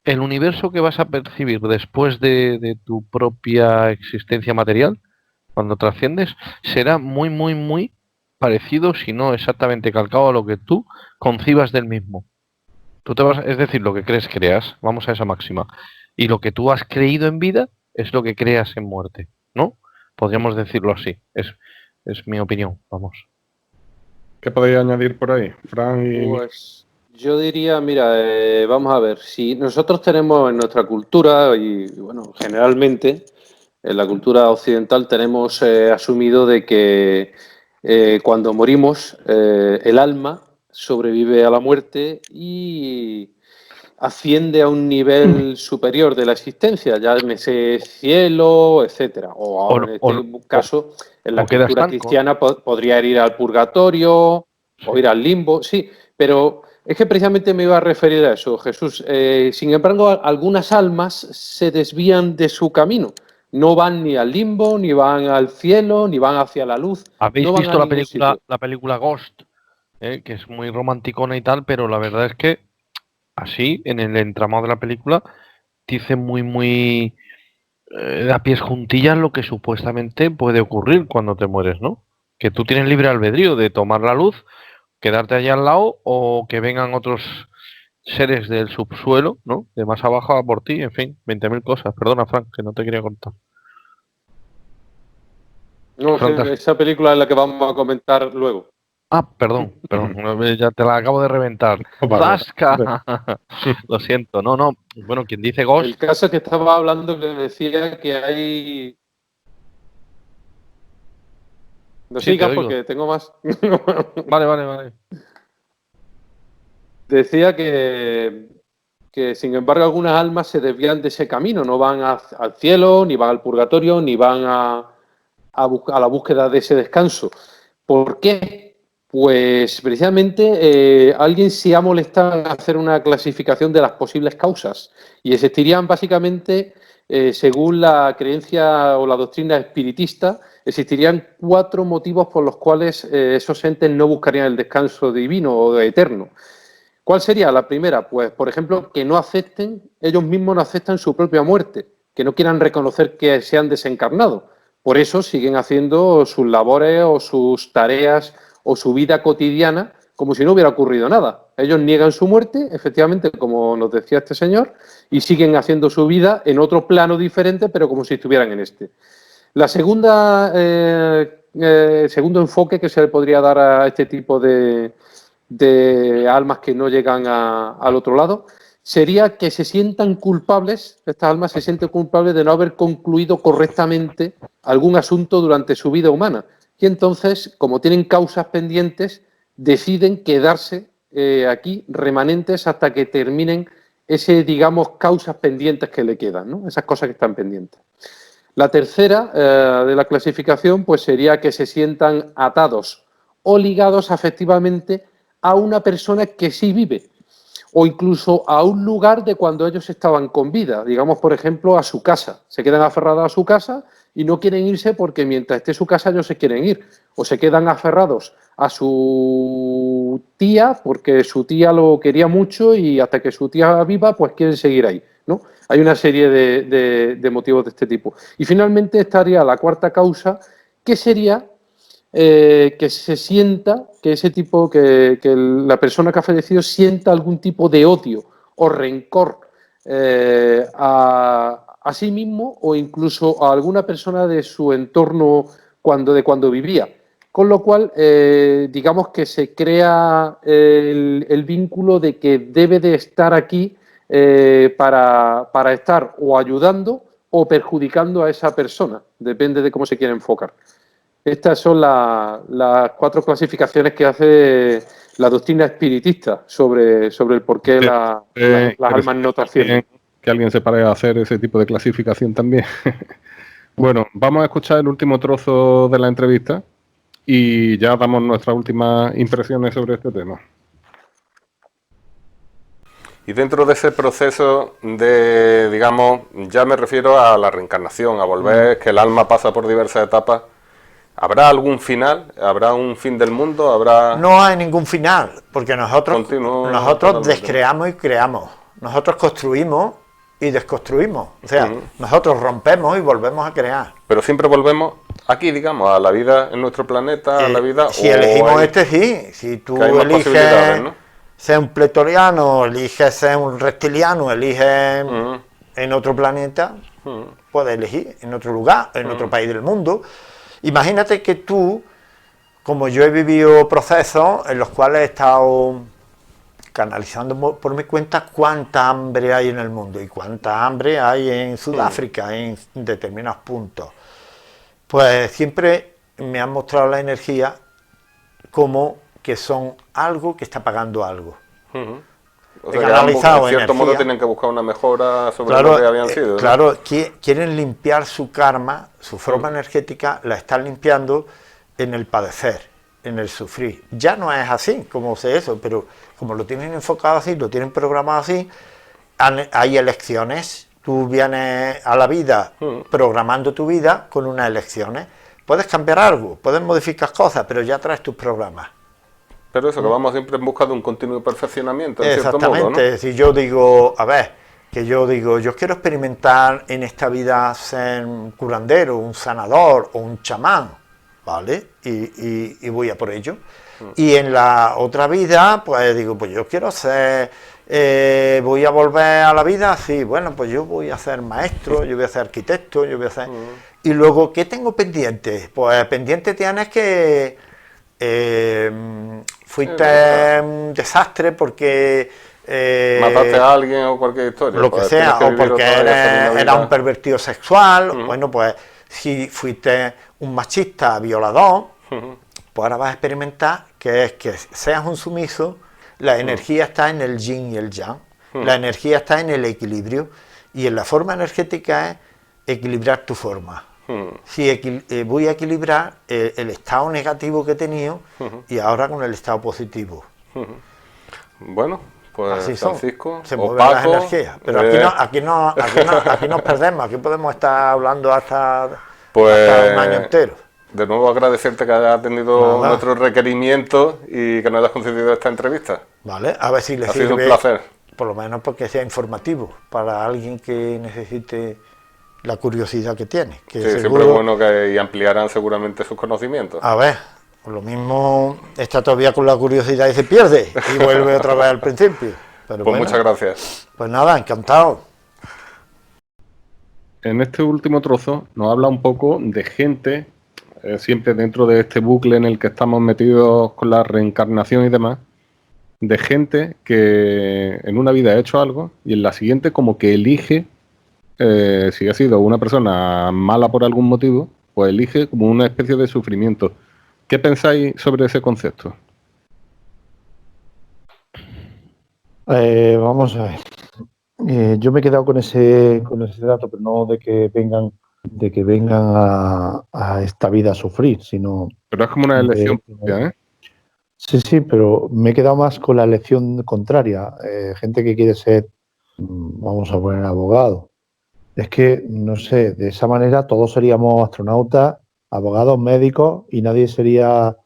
el universo que vas a percibir después de tu propia existencia material, cuando trasciendes, será muy, muy, muy parecido, si no exactamente calcado a lo que tú concibas del mismo. Tú te vas, es decir, lo que crees creas, vamos a esa máxima. Y lo que tú has creído en vida es lo que creas en muerte, ¿no? Podríamos decirlo así. Es mi opinión, vamos. ¿Qué podéis añadir por ahí, Fran y Pues yo diría, mira, vamos a ver, si nosotros tenemos en nuestra cultura, y bueno, generalmente en la cultura occidental tenemos asumido de que cuando morimos el alma sobrevive a la muerte y asciende a un nivel superior de la existencia, llámese cielo, etcétera. O O, ahora, en o, este o, caso, en la o queda cultura estanco, ¿no? cristiana podría ir al purgatorio o Sí. ir al limbo, sí, pero es que precisamente me iba a referir a eso, Jesús. Sin embargo, algunas almas se desvían de su camino. No van ni al limbo, ni van al cielo, ni van hacia la luz, ¿Habéis no van a visto la ningún película, sitio. la película Ghost? Que es muy romanticona y tal, pero la verdad es que así, en el entramado de la película, dice muy, muy a pies juntillas lo que supuestamente puede ocurrir cuando te mueres, ¿no? Que tú tienes libre albedrío de tomar la luz, quedarte allá al lado o que vengan otros seres del subsuelo, ¿no? De más abajo a por ti, en fin, 20.000 cosas. Perdona, Frank, que no te quería contar. No, Frank, que esa película es la que vamos a comentar luego. perdón, ya te la acabo de reventar. Vale, ¡Zasca! Lo siento, no. Bueno, quien dice Ghost, El caso que estaba hablando le decía que hay... No sí, te sigas oigo. porque tengo más. Vale. Decía que, sin embargo, algunas almas se desvían de ese camino, no van al cielo, ni van al purgatorio, ni van a la búsqueda de ese descanso. ¿Por qué? Pues precisamente alguien se ha molestado en hacer una clasificación de las posibles causas y existirían básicamente, según la creencia o la doctrina espiritista, existirían 4 motivos por los cuales esos entes no buscarían el descanso divino o eterno. ¿Cuál sería la primera? Pues, por ejemplo, que no acepten, ellos mismos no aceptan su propia muerte, que no quieran reconocer que se han desencarnado. Por eso siguen haciendo sus labores o sus tareas o su vida cotidiana como si no hubiera ocurrido nada. Ellos niegan su muerte, efectivamente, como nos decía este señor, y siguen haciendo su vida en otro plano diferente, pero como si estuvieran en este. La segunda, segundo enfoque que se le podría dar a este tipo de almas que no llegan al otro lado, sería que se sientan culpables, estas almas se sienten culpables de no haber concluido correctamente algún asunto durante su vida humana. Y entonces, como tienen causas pendientes, deciden quedarse aquí remanentes hasta que terminen ese, digamos, causas pendientes que le quedan, ¿no? Esas cosas que están pendientes. La tercera de la clasificación pues sería que se sientan atados o ligados afectivamente a una persona que sí vive, o incluso a un lugar de cuando ellos estaban con vida, digamos, por ejemplo, a su casa. Se quedan aferrados a su casa y no quieren irse porque mientras esté su casa ellos se quieren ir. O se quedan aferrados a su tía porque su tía lo quería mucho y hasta que su tía viva, pues quieren seguir ahí, ¿no? Hay una serie de motivos de este tipo. Y finalmente estaría la cuarta causa, que sería que se sienta, que ese tipo, que la persona que ha fallecido sienta algún tipo de odio o rencor a sí mismo o incluso a alguna persona de su entorno de cuando vivía. Con lo cual, digamos que se crea el vínculo de que debe de estar aquí para estar o ayudando o perjudicando a esa persona. Depende de cómo se quiera enfocar. Estas son las 4 clasificaciones que hace la doctrina espiritista sobre el por qué las almas no trascienden. Que alguien se pare a hacer ese tipo de clasificación también. Bueno, vamos a escuchar el último trozo de la entrevista y ya damos nuestras últimas impresiones sobre este tema. Y dentro de ese proceso de, digamos, ya me refiero a la reencarnación, a volver, que el alma pasa por diversas etapas, ¿habrá algún final? ¿Habrá un fin del mundo? ¿Habrá...? No hay ningún final, porque nosotros descreamos y creamos. Nosotros construimos y desconstruimos. O sea, nosotros rompemos y volvemos a crear. Pero siempre volvemos aquí, digamos, a la vida en nuestro planeta, a la vida... Si elegimos sí. Si tú eliges ser un pletoriano, eliges ser un reptiliano, eliges en otro planeta, puedes elegir en otro lugar, en otro país del mundo. Imagínate que tú, como yo he vivido procesos en los cuales he estado canalizando por mi cuenta cuánta hambre hay en el mundo y cuánta hambre hay en Sudáfrica, en determinados puntos. Pues siempre me han mostrado la energía como que son algo que está pagando algo. O sea, que ambos, en cierto modo tienen que buscar una mejora sobre lo que habían sido, ¿no? Claro, quieren limpiar su karma, su forma energética, la están limpiando en el padecer, en el sufrir. Ya no es así, como sé eso, pero como lo tienen enfocado así, lo tienen programado así, hay elecciones. Tú vienes a la vida programando tu vida con unas elecciones. Puedes cambiar algo, puedes modificar cosas, pero ya traes tus programas. Pero eso, que vamos siempre en busca de un continuo perfeccionamiento, en cierto modo, ¿no? Exactamente. Si yo digo, yo quiero experimentar en esta vida ser un curandero, un sanador o un chamán, ¿vale? Y voy a por ello. Y en la otra vida, pues digo, pues yo quiero ser, voy a volver a la vida, sí, bueno, pues yo voy a ser maestro, yo voy a ser arquitecto, yo voy a ser... Y luego, ¿qué tengo pendiente? Pues pendiente tienes que... fuiste un desastre porque mataste a alguien o cualquier historia, lo que sea, o porque era un pervertido sexual. Bueno, pues si fuiste un machista violador, pues ahora vas a experimentar que es que seas un sumiso. La energía está en el yin y el yang, la energía está en el equilibrio, y en la forma energética es equilibrar tu forma. Si voy a equilibrar el estado negativo que he tenido y ahora con el estado positivo. Bueno, pues así Francisco, se mueven las energías. Pero aquí nos perdemos, aquí podemos estar hablando hasta un año entero. De nuevo agradecerte que hayas atendido nuestros requerimientos y que nos hayas concedido esta entrevista. Vale, a ver si les sirve. Ha sido un placer. Por lo menos porque sea informativo para alguien que necesite la curiosidad que tiene. Que sí, siempre es bueno que ampliarán seguramente sus conocimientos. A ver, por lo mismo está todavía con la curiosidad y se pierde y vuelve otra vez al principio. Pero pues bueno, muchas gracias. Pues nada, encantado. En este último trozo nos habla un poco de gente, siempre dentro de este bucle en el que estamos metidos con la reencarnación y demás, de gente que en una vida ha hecho algo y en la siguiente como que elige, si ha sido una persona mala por algún motivo, pues elige como una especie de sufrimiento. ¿Qué pensáis sobre ese concepto? Vamos a ver. Yo me he quedado con ese dato, pero no de que vengan de que vengan a esta vida a sufrir, sino... Pero es como una elección propia, ¿eh? Sí, sí, pero me he quedado más con la elección contraria. Gente que quiere ser, vamos a poner, abogado. Es que, no sé, de esa manera todos seríamos astronautas, abogados, médicos y nadie sería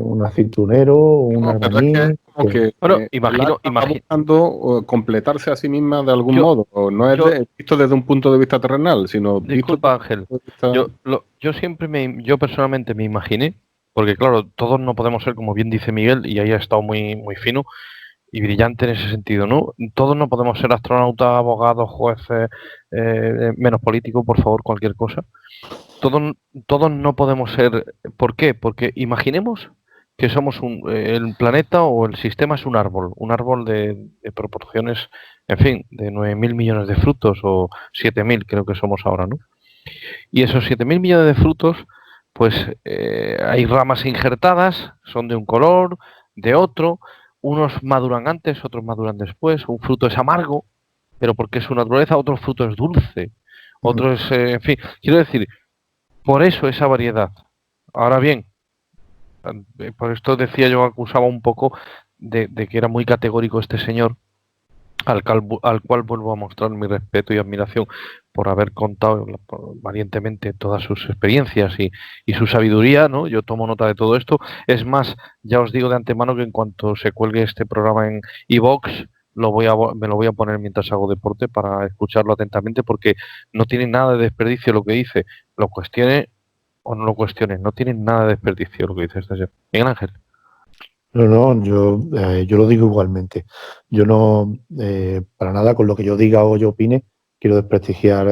un aceitunero o un No, pero es que albañil. es como que Bueno, el imagino, alma va buscando completarse a sí misma de algún Yo- modo. O no es yo- visto desde un punto de vista terrenal, sino visto disculpa, desde Ángel. un punto de vista... Yo siempre yo personalmente me imaginé, porque claro, todos no podemos ser, como bien dice Miguel, y ahí ha estado muy, muy fino y brillante en ese sentido, ¿no? Todos no podemos ser astronautas, abogados, jueces, menos políticos, por favor, cualquier cosa. Todos, todos no podemos ser. ¿Por qué? Porque imaginemos que somos el planeta o el sistema es un árbol de proporciones, en fin, de 9.000 millones de frutos o 7.000 creo que somos ahora, ¿no? Y esos 7.000 millones de frutos, pues hay ramas injertadas, son de un color, de otro, unos maduran antes, otros maduran después, un fruto es amargo, pero porque es su naturaleza, otro fruto es dulce, otro es, en fin, quiero decir, por eso esa variedad. Ahora bien, por esto decía yo, acusaba un poco de que era muy categórico este señor, al cual vuelvo a mostrar mi respeto y admiración por haber contado valientemente todas sus experiencias y su sabiduría, ¿no? Yo tomo nota de todo esto. Es más, ya os digo de antemano que en cuanto se cuelgue este programa en iVoox, me lo voy a poner mientras hago deporte para escucharlo atentamente, porque no tiene nada de desperdicio lo que dice. Lo cuestione o no lo cuestione, no tiene nada de desperdicio lo que dice este señor. Miguel Ángel. No, no, yo lo digo igualmente. Yo no, para nada con lo que yo diga o yo opine, quiero desprestigiar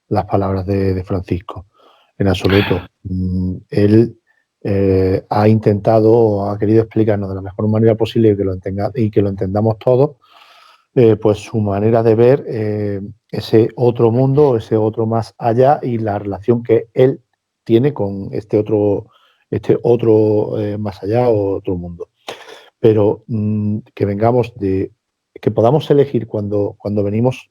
las palabras de Francisco, en absoluto. Él ha intentado o ha querido explicarnos de la mejor manera posible y que lo entendamos todos, pues su manera de ver ese otro mundo, ese otro más allá y la relación que él tiene con este otro más allá o otro mundo. Pero que podamos elegir cuando venimos,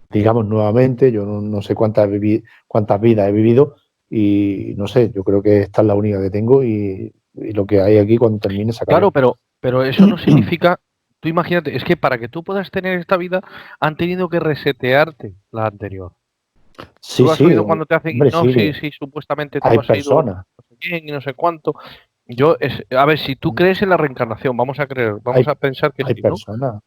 digamos nuevamente, yo no sé cuántas vidas he vivido y no sé, yo creo que esta es la única que tengo y lo que hay aquí cuando termine se acabó. Claro, pero eso no significa, tú imagínate, es que para que tú puedas tener esta vida han tenido que resetearte la anterior. Sí, Tú has sí, oído cuando te hacen hombre, sí, hipnosis y supuestamente tú hay has ido personas, no sé quién y no sé cuánto. A ver, si tú crees en la reencarnación, vamos a hay, pensar que hay sí, ¿no? personas.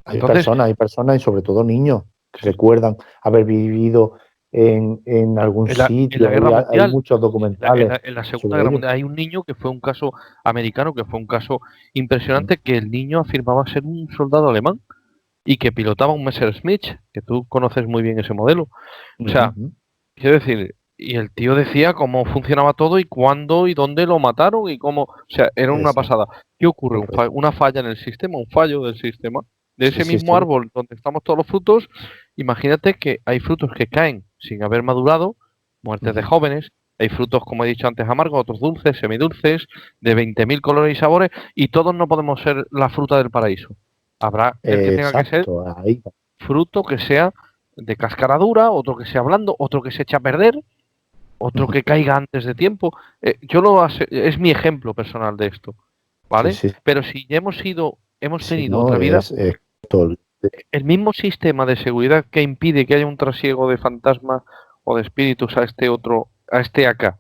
Entonces, Hay personas y sobre todo niños que recuerdan haber vivido en algún en la sitio. Guerra Hay Mundial, muchos documentales en la Segunda sobre Guerra ello. Mundial, hay un niño que fue un caso americano, que fue un caso impresionante, que el niño afirmaba ser un soldado alemán y que pilotaba un Messerschmitt, que tú conoces muy bien ese modelo. O sea, Ujú. quiero decir, y el tío decía cómo funcionaba todo y cuándo y dónde lo mataron y cómo, o sea, era una Exacto, pasada. ¿Qué ocurre? correcto. Una falla en el sistema, un fallo del sistema. De Sí, ese sí, mismo sí. árbol donde estamos todos los frutos, imagínate que hay frutos que caen sin haber madurado, muertes de Ujú. jóvenes, hay frutos, como he dicho antes, amargos, otros dulces, semidulces, de 20.000 colores y sabores, y todos no podemos ser la fruta del paraíso. Habrá el que tenga que ser Exacto, ahí. fruto que sea de cáscara dura, otro que sea blando, otro que se eche a perder, otro Ujú. que caiga antes de tiempo. Es mi ejemplo personal de esto, Sí, ¿vale? sí. Pero si ya hemos Si tenido no, otra vida, es todo. el mismo sistema de seguridad que impide que haya un trasiego de fantasmas o de espíritus a este otro, a este acá,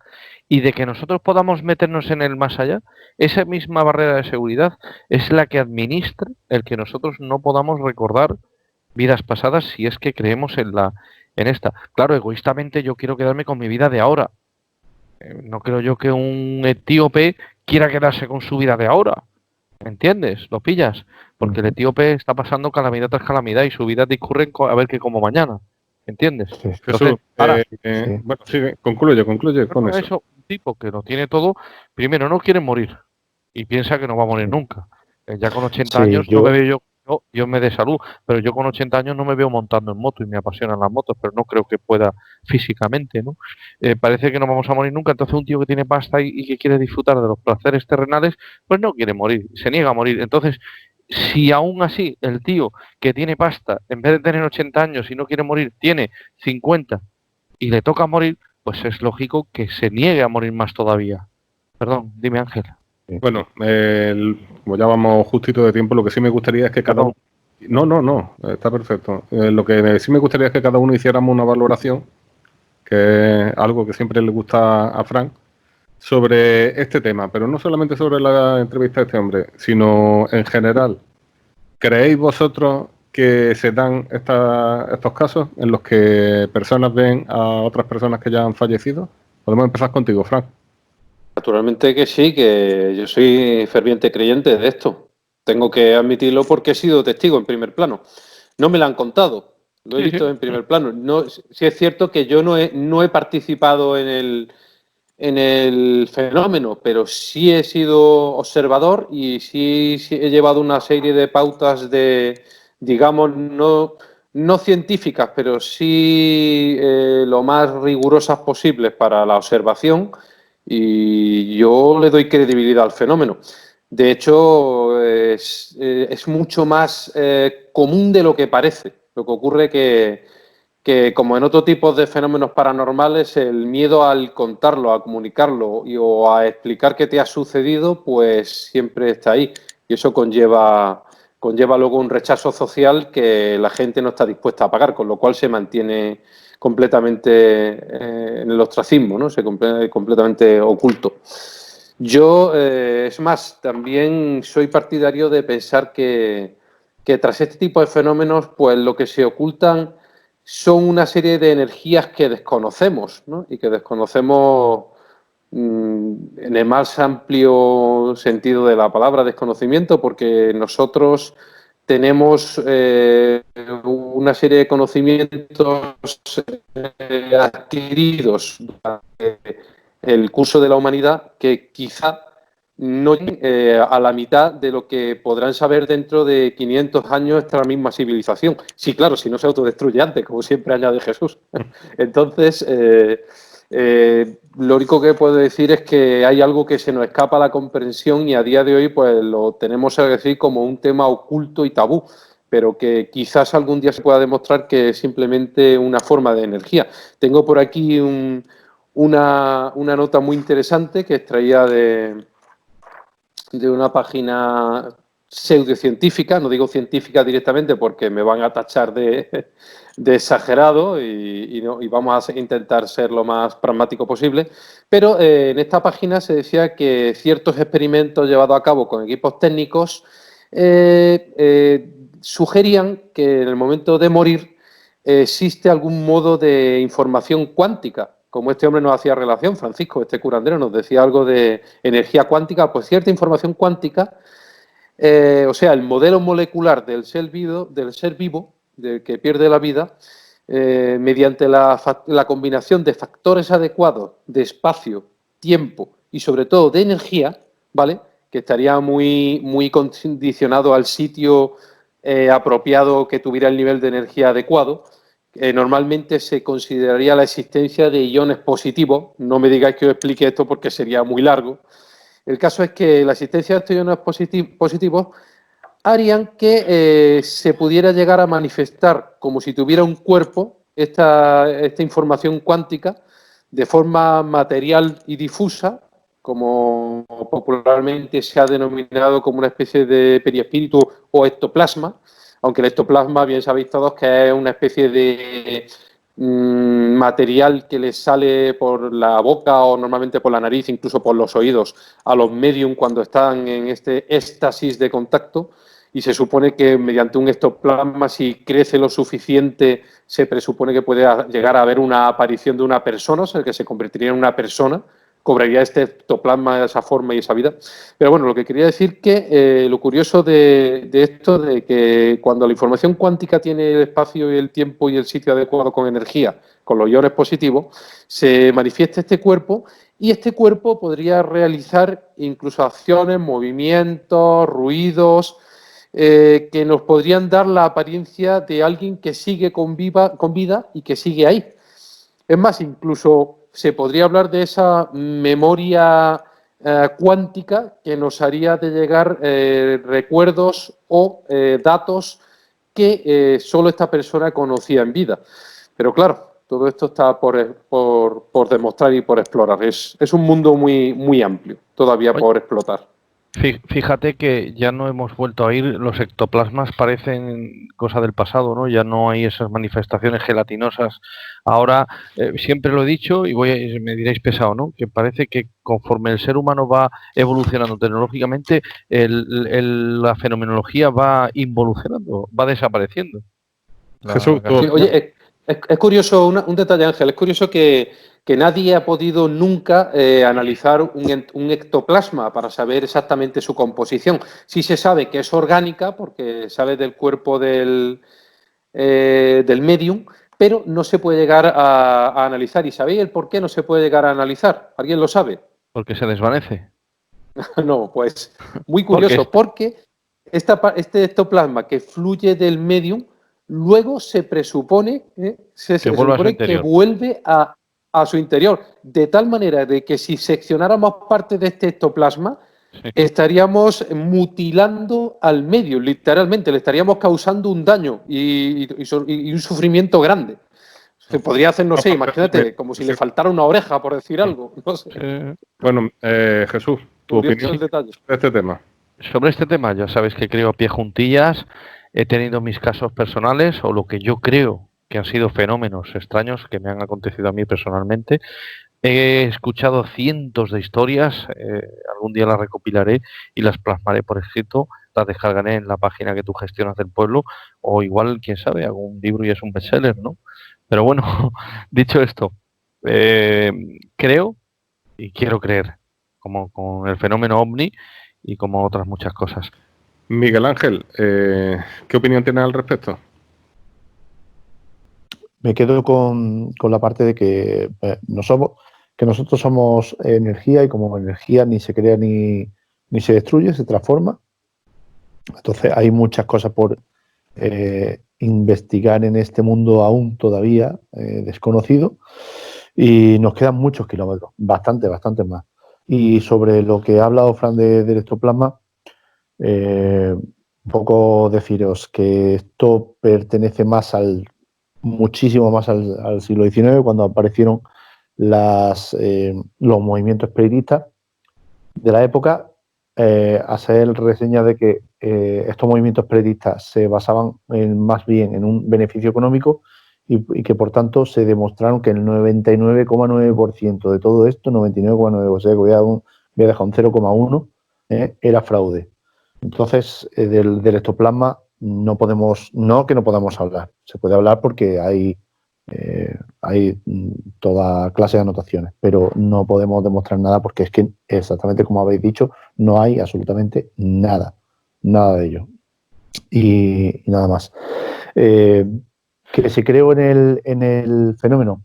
y de que nosotros podamos meternos en el más allá, esa misma barrera de seguridad es la que administra el que nosotros no podamos recordar vidas pasadas si es que creemos en esta. Claro, egoístamente yo quiero quedarme con mi vida de ahora. No creo yo que un etíope quiera quedarse con su vida de ahora. ¿Me entiendes? ¿Lo pillas? Porque el Ujú. etíope está pasando calamidad tras calamidad y su vida discurre a ver que como mañana. ¿Entiendes? Sí, Jesús, Entonces, ahora, sí. bueno, sigue, concluye con no, eso. eso, un tipo que lo tiene todo, primero no quiere morir y piensa que no va a morir nunca. Ya con 80 Sí, años no me veo yo me de salud, pero yo con 80 años no me veo montando en moto y me apasionan las motos, pero no creo que pueda físicamente, ¿no? Parece que no vamos a morir nunca, entonces un tío que tiene pasta y que quiere disfrutar de los placeres terrenales, pues no quiere morir, se niega a morir. Entonces, si aún así el tío que tiene pasta, en vez de tener 80 años y no quiere morir, tiene 50 y le toca morir, pues es lógico que se niegue a morir más todavía. Perdón, dime, Ángel. Bueno, como ya vamos justito de tiempo, lo que sí me gustaría es que cada uno... No, está perfecto. Lo que sí me gustaría es que cada uno hiciéramos una valoración, que es algo que siempre le gusta a Frank, sobre este tema, pero no solamente sobre la entrevista de este hombre, sino en general. ¿Creéis vosotros que se dan estos casos en los que personas ven a otras personas que ya han fallecido? Podemos empezar contigo, Frank. Naturalmente que sí, que yo soy ferviente creyente de esto. Tengo que admitirlo porque he sido testigo en primer plano. No me lo han contado, lo he visto en primer plano. No, sí es cierto que yo no he participado en el fenómeno, pero sí he sido observador y sí he llevado una serie de pautas digamos, no científicas, pero sí lo más rigurosas posibles para la observación, y yo le doy credibilidad al fenómeno. De hecho, es mucho más común de lo que parece. Lo que ocurre que como en otro tipo de fenómenos paranormales, el miedo al contarlo, a comunicarlo o a explicar qué te ha sucedido, pues siempre está ahí. Y eso conlleva luego un rechazo social que la gente no está dispuesta a pagar, con lo cual se mantiene completamente en el ostracismo, ¿no? Completamente oculto. Yo, es más, también soy partidario de pensar que tras este tipo de fenómenos, pues lo que se ocultan son una serie de energías que desconocemos, ¿no? Y que desconocemos en el más amplio sentido de la palabra desconocimiento, porque nosotros tenemos una serie de conocimientos adquiridos durante el curso de la humanidad que quizá no a la mitad de lo que podrán saber dentro de 500 años esta misma civilización. Sí, claro, si no se autodestruye antes, como siempre añade Jesús. Entonces, lo único que puedo decir es que hay algo que se nos escapa a la comprensión y a día de hoy pues lo tenemos que decir como un tema oculto y tabú, pero que quizás algún día se pueda demostrar que es simplemente una forma de energía. Tengo por aquí una nota muy interesante que extraía de una página pseudocientífica, no digo científica directamente porque me van a tachar de exagerado y vamos a intentar ser lo más pragmático posible, pero en esta página se decía que ciertos experimentos llevados a cabo con equipos técnicos sugerían que en el momento de morir existe algún modo de información cuántica. Como este hombre nos hacía relación, Francisco, este curandero, nos decía algo de energía cuántica, pues cierta información cuántica, o sea, el modelo molecular del ser vivo, del que pierde la vida, mediante la combinación de factores adecuados de espacio, tiempo y sobre todo de energía, ¿vale? Que estaría muy condicionado al sitio apropiado que tuviera el nivel de energía adecuado. Normalmente se consideraría la existencia de iones positivos. No me digáis que os explique esto porque sería muy largo. El caso es que la existencia de estos iones positivos harían que se pudiera llegar a manifestar como si tuviera un cuerpo esta información cuántica de forma material y difusa, como popularmente se ha denominado como una especie de periespíritu o ectoplasma, aunque el ectoplasma, bien sabéis todos, que es una especie de material que les sale por la boca o normalmente por la nariz, incluso por los oídos, a los medium cuando están en este éxtasis de contacto, y se supone que mediante un ectoplasma, si crece lo suficiente, se presupone que puede llegar a haber una aparición de una persona, o sea, que se convertiría en una persona, cobraría este ectoplasma de esa forma y esa vida. Pero bueno, lo que quería decir que lo curioso de esto, de que cuando la información cuántica tiene el espacio y el tiempo y el sitio adecuado con energía, con los iones positivos, se manifiesta este cuerpo y este cuerpo podría realizar incluso acciones, movimientos, ruidos, que nos podrían dar la apariencia de alguien que sigue con vida y que sigue ahí. Es más, incluso se podría hablar de esa memoria cuántica que nos haría de llegar recuerdos o datos que solo esta persona conocía en vida. Pero claro, Todo esto está por demostrar y por explorar. Es un mundo muy, muy amplio todavía por explotar. Fíjate que ya no hemos vuelto a ir, los ectoplasmas parecen cosa del pasado, ¿no? Ya no hay esas manifestaciones gelatinosas. Ahora, siempre lo he dicho y me diréis pesado, ¿no? Que parece que conforme el ser humano va evolucionando tecnológicamente, la fenomenología va involucionando, va desapareciendo. Jesús, Sí, oye, es curioso, un detalle, Ángel, es curioso que nadie ha podido nunca analizar un ectoplasma para saber exactamente su composición. Sí se sabe que es orgánica porque sale del cuerpo del medium, pero no se puede llegar a analizar. ¿Y sabéis el por qué no se puede llegar a analizar? ¿Alguien lo sabe? Porque se desvanece. No, pues muy curioso, porque este ectoplasma que fluye del medium, luego se presupone, se vuelve a su supone que interior. vuelve a su interior, de tal manera de que si seccionáramos parte de este ectoplasma, estaríamos mutilando al medio, literalmente, le estaríamos causando un daño y un sufrimiento grande. Se podría hacer, no sé, imagínate, como si le faltara una oreja, por decir algo. No sé. Bueno, Jesús, tu Curioso opinión el detalle. sobre este tema. Sobre este tema, ya sabes que creo a pie juntillas, he tenido mis casos personales o lo que yo creo que han sido fenómenos extraños que me han acontecido a mí personalmente. He escuchado cientos de historias, algún día las recopilaré y las plasmaré por escrito, las descargaré en la página que tú gestionas del pueblo, o igual, quién sabe, hago un libro y es un bestseller, ¿no? Pero bueno, dicho esto, creo y quiero creer, como con el fenómeno OVNI y como otras muchas cosas. Miguel Ángel, ¿qué opinión tienes al respecto? Me quedo con la parte de que nosotros somos energía y como energía ni se crea ni se destruye, se transforma. Entonces hay muchas cosas por investigar en este mundo aún todavía desconocido y nos quedan muchos kilómetros, bastante más. Y sobre lo que ha hablado Fran del ectoplasma, un poco deciros que esto pertenece muchísimo más al siglo XIX, cuando aparecieron los movimientos espiritistas de la época, hacer reseña de que estos movimientos espiritistas se basaban más bien en un beneficio económico y que por tanto se demostraron que el 99,9% de todo esto, 99,9%, o sea que voy a dejar un 0,1, era fraude. Entonces, del ectoplasma no podamos hablar. Se puede hablar porque hay toda clase de anotaciones, pero no podemos demostrar nada porque es que, exactamente como habéis dicho, no hay absolutamente nada de ello. Y nada más. Que si creo en el fenómeno,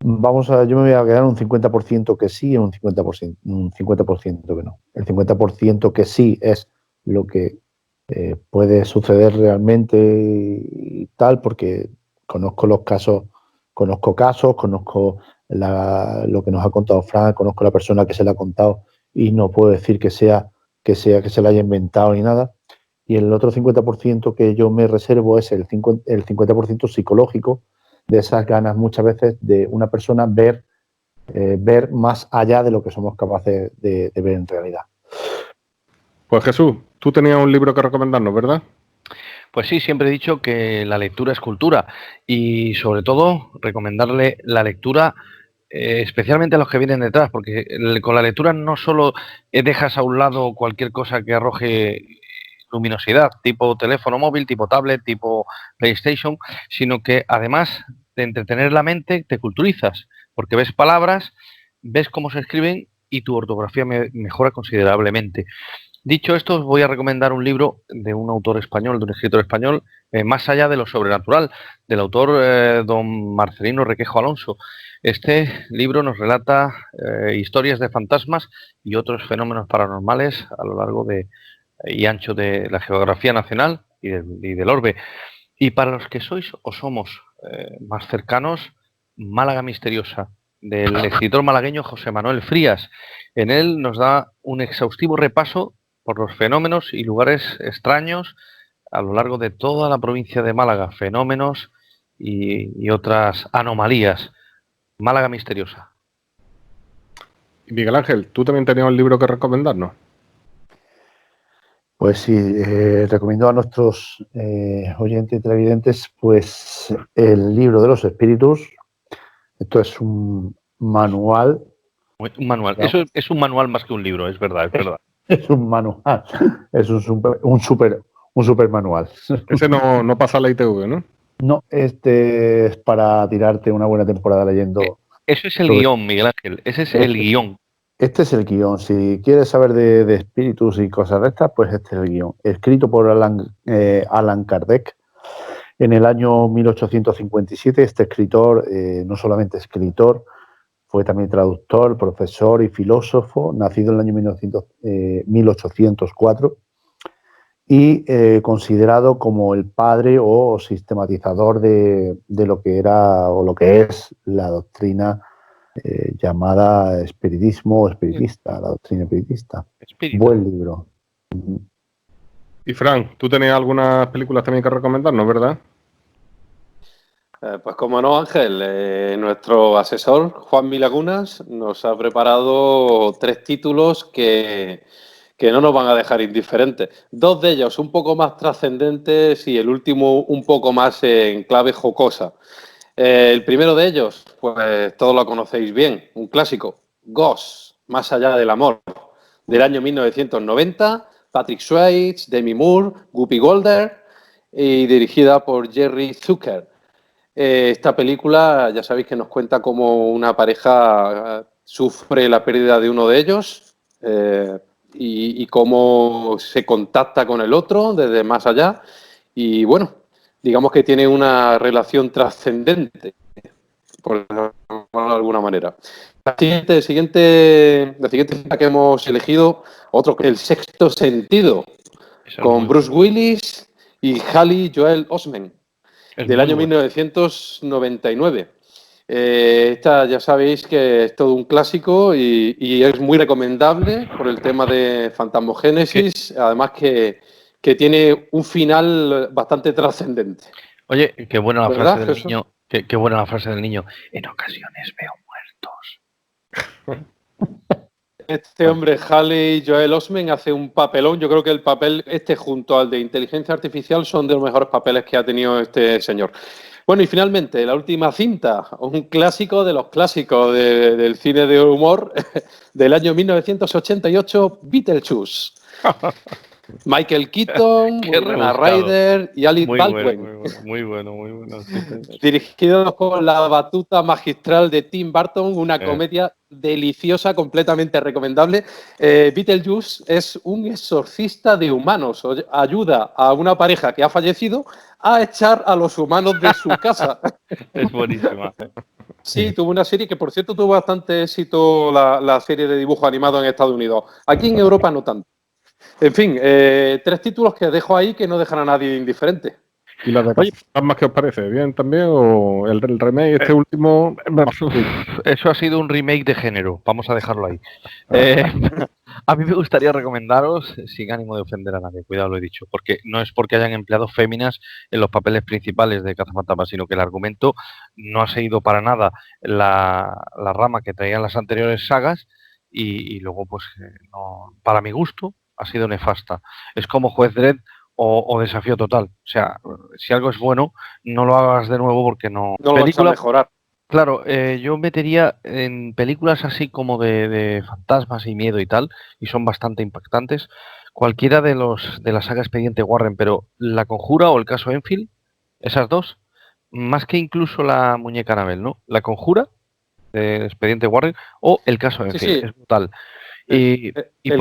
yo me voy a quedar un 50% que sí y un 50% que no. El 50% que sí es lo que puede suceder realmente y tal, porque conozco casos, conozco lo que nos ha contado Fran, conozco la persona que se la ha contado y no puedo decir que se la haya inventado ni nada. Y el otro 50% que yo me reservo es el 50% psicológico, de esas ganas muchas veces de una persona ver más allá de lo que somos capaces de ver en realidad. Pues Jesús, tú tenías un libro que recomendarnos, ¿verdad? Pues sí, siempre he dicho que la lectura es cultura y sobre todo recomendarle la lectura especialmente a los que vienen detrás, porque con la lectura no solo dejas a un lado cualquier cosa que arroje luminosidad, tipo teléfono móvil, tipo tablet, tipo PlayStation, sino que además de entretener la mente, te culturizas, porque ves palabras, ves cómo se escriben y tu ortografía mejora considerablemente. Dicho esto, os voy a recomendar un libro de un autor español, de un escritor español, Más allá de lo sobrenatural, del autor don Marcelino Requejo Alonso. Este libro nos relata historias de fantasmas y otros fenómenos paranormales a lo largo y ancho de la geografía nacional y del orbe. Y para los que sois o somos más cercanos, Málaga Misteriosa, del escritor malagueño José Manuel Frías. En él nos da un exhaustivo repaso por los fenómenos y lugares extraños a lo largo de toda la provincia de Málaga, fenómenos y otras anomalías. Málaga misteriosa. Y Miguel Ángel, ¿tú también tenías un libro que recomendarnos? Pues sí, recomiendo a nuestros oyentes y televidentes pues el libro de los espíritus. Esto es un manual. Un manual. ¿No? Eso es un manual más que un libro, es verdad, es verdad. Es un manual, es un super manual. Ese no pasa a la ITV, ¿no? No, este es para tirarte una buena temporada leyendo. Eso es el guión, Miguel Ángel, ese es el guión. Este es el guión. Si quieres saber de espíritus y cosas de estas, pues este es el guión. Escrito por Allan Kardec en el año 1857. Este escritor, no solamente escritor, fue también traductor, profesor y filósofo, nacido en el año 1804 y considerado como el padre o sistematizador de lo que era o lo que es la doctrina llamada espiritismo o espiritista, la doctrina espiritista. Buen libro. Y Fran, tú tenías algunas películas también que recomendarnos, ¿verdad? Pues como no, Ángel, nuestro asesor, Juan Milagunas, nos ha preparado 3 títulos que no nos van a dejar indiferentes. 2 de ellos un poco más trascendentes y el último un poco más en clave jocosa. El primero de ellos, pues todos lo conocéis bien, un clásico, Ghost, Más allá del amor, del año 1990, Patrick Swayze, Demi Moore, Whoopi Goldberg y dirigida por Jerry Zucker. Esta película, ya sabéis que nos cuenta cómo una pareja sufre la pérdida de uno de ellos y cómo se contacta con el otro desde más allá. Y bueno, digamos que tiene una relación trascendente, por decirlo de alguna manera. La siguiente cinta que hemos elegido, El sexto sentido, con Bruce Willis y Haley Joel Osment, del año 1999. Esta ya sabéis que es todo un clásico y es muy recomendable por el tema de fantasmogénesis, además que tiene un final bastante trascendente. Oye, qué buena la ¿verdad, frase del Jesús? niño. Qué buena la frase del niño. En ocasiones veo muertos. Este hombre, Haley Joel Osment, hace un papelón. Yo creo que el papel junto al de inteligencia artificial son de los mejores papeles que ha tenido este señor. Bueno, y finalmente, la última cinta, un clásico de los clásicos del cine de humor del año 1988, Beetlejuice. Michael Keaton, Winona Ryder y Alice Baldwin. Muy bueno. Sí. Dirigido con la batuta magistral de Tim Burton, una comedia deliciosa, completamente recomendable. Beetlejuice es un exorcista de humanos. Ayuda a una pareja que ha fallecido a echar a los humanos de su casa. Es buenísima. Sí, tuvo una serie que, por cierto, tuvo bastante éxito la serie de dibujo animado en Estados Unidos. Aquí en Europa no tanto. En fin, 3 títulos que dejo ahí que no dejan a nadie indiferente. ¿Y las de Fantasmas qué os parece? ¿Bien también? ¿O el remake último? Eso ha sido un remake de género, vamos a dejarlo ahí. A mí me gustaría recomendaros, sin ánimo de ofender a nadie, cuidado lo he dicho, porque no es porque hayan empleado féminas en los papeles principales de Cazafantasmas, sino que el argumento no ha seguido para nada la rama que traían las anteriores sagas y luego, pues, no, para mi gusto, ha sido nefasta. Es como Juez Dredd o Desafío Total. O sea, si algo es bueno, no lo hagas de nuevo porque no... No lo vas a mejorar. Claro, yo metería en películas así como de fantasmas y miedo y tal, y son bastante impactantes, cualquiera de la saga Expediente Warren, pero La Conjura o el caso Enfield, esas dos, más que incluso la muñeca Annabelle, ¿no? La Conjura de Expediente Warren o el caso Enfield, Sí. es brutal. El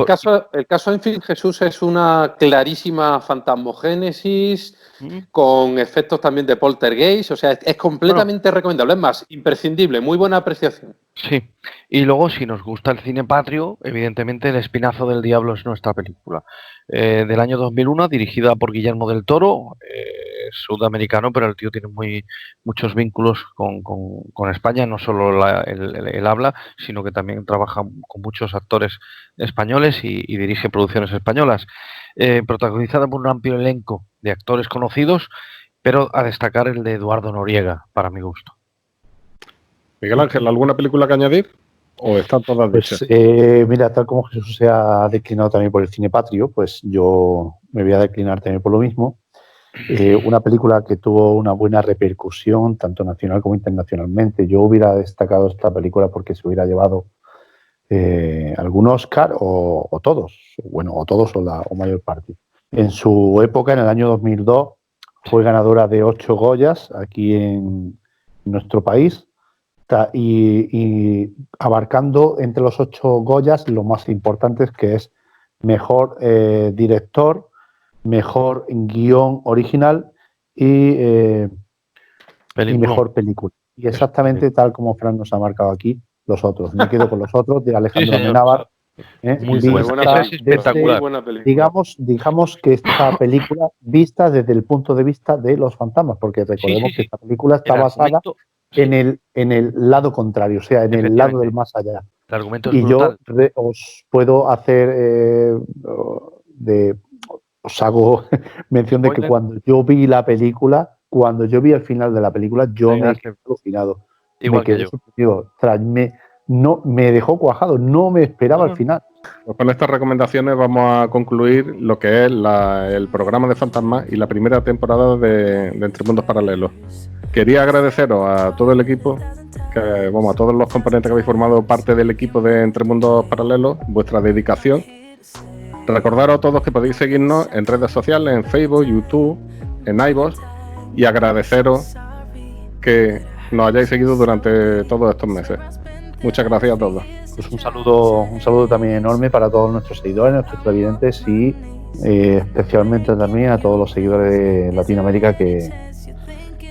caso Enfield, Jesús, es una clarísima fantasmogénesis con efectos también de poltergeist, o sea, es completamente recomendable, es más, imprescindible, muy buena apreciación. Sí, y luego si nos gusta el cine patrio, evidentemente El Espinazo del Diablo es nuestra película. Del año 2001, dirigida por Guillermo del Toro, sudamericano, pero el tío tiene muchos vínculos con España, no solo el habla, sino que también trabaja con muchos actores españoles y dirige producciones españolas. Protagonizada por un amplio elenco de actores conocidos, Pero a destacar el de Eduardo Noriega, para mi gusto. Miguel Ángel, ¿alguna película que añadir? ¿O están todas dichas? Pues mira, tal como Jesús se ha declinado también por el cine patrio, pues yo me voy a declinar también por lo mismo. Una película que tuvo una buena repercusión, tanto nacional como internacionalmente. Yo hubiera destacado esta película porque se hubiera llevado algún Oscar o todos, bueno, o todos o mayor parte. En su época, en el año 2002, fue ganadora de 8 Goyas aquí en nuestro país y abarcando entre los 8 Goyas lo más importantes, que es mejor director, mejor guión original y mejor película. Y exactamente tal como Fran nos ha marcado aquí, los otros. Me quedo con los otros de Alejandro Amenábar. Muy buena, es espectacular. Digamos que esta película vista desde el punto de vista de los fantasmas, porque recordemos que esta película está basada en el lado contrario, o sea, en el lado del más allá. El argumento es y brutal. yo os puedo hacer os hago mención de que cuando yo vi la película, cuando yo vi el final de la película, yo me quedé alucinado. Igual me quedé que yo. sorprendido. Me dejó cuajado, no me esperaba el final. Pues con estas recomendaciones vamos a concluir lo que es el programa de Fantasmas y la primera temporada de Entre Mundos Paralelos. Quería agradeceros a todo el equipo, a todos los componentes que habéis formado parte del equipo de Entre Mundos Paralelos, vuestra dedicación. Recordaros a todos que podéis seguirnos en redes sociales, en Facebook, YouTube, en iVoox, y agradeceros que nos hayáis seguido durante todos estos meses. Muchas gracias a todos. Pues un saludo también enorme para todos nuestros seguidores, nuestros televidentes y especialmente también a todos los seguidores de Latinoamérica que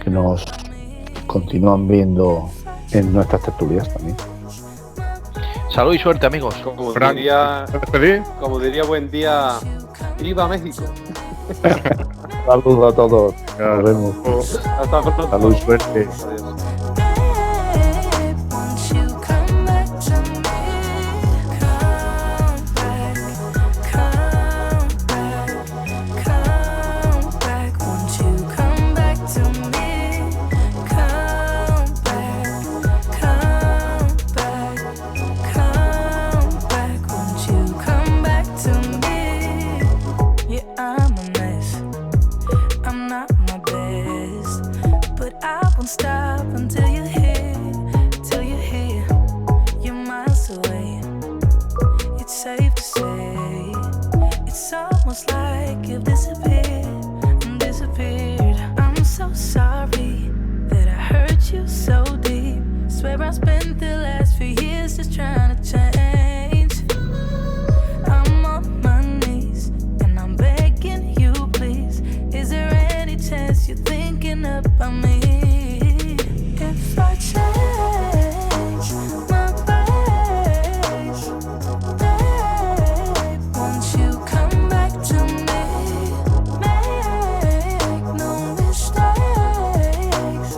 nos continúan viendo en nuestras tertulias también. Salud y suerte, amigos. Como diría buen día, ¡viva México! Saludos a todos. Nos vemos. Hasta pronto. Salud y suerte. Adiós. Stop until you're here, you're miles away. It's safe to say, it's almost like you've disappeared. I'm so sorry that I hurt you so deep. Swear I spent the last few years just trying to change. I'm on my knees and I'm begging you, please. Is there any chance you're thinking about me? If I change my ways, babe, won't you come back to me? Make no mistakes,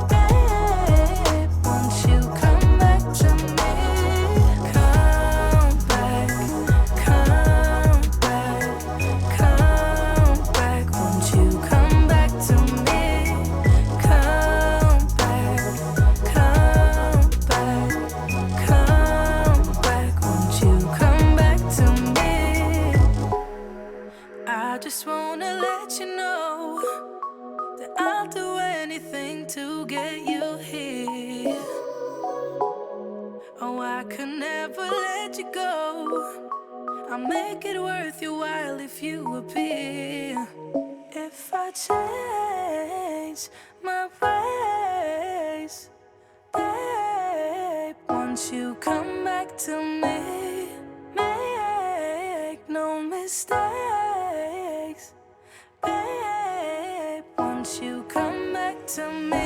babe, won't you come back to me? Come back, come back, come back, won't you come back to me? Come back, won't you come back to me? I just wanna let you know that I'll do anything to get you here. Oh, I could never let you go. I'll make it worth your while if you appear. If I change my ways, babe, won't you come back to me? Make no mistakes, babe, won't you come back to me?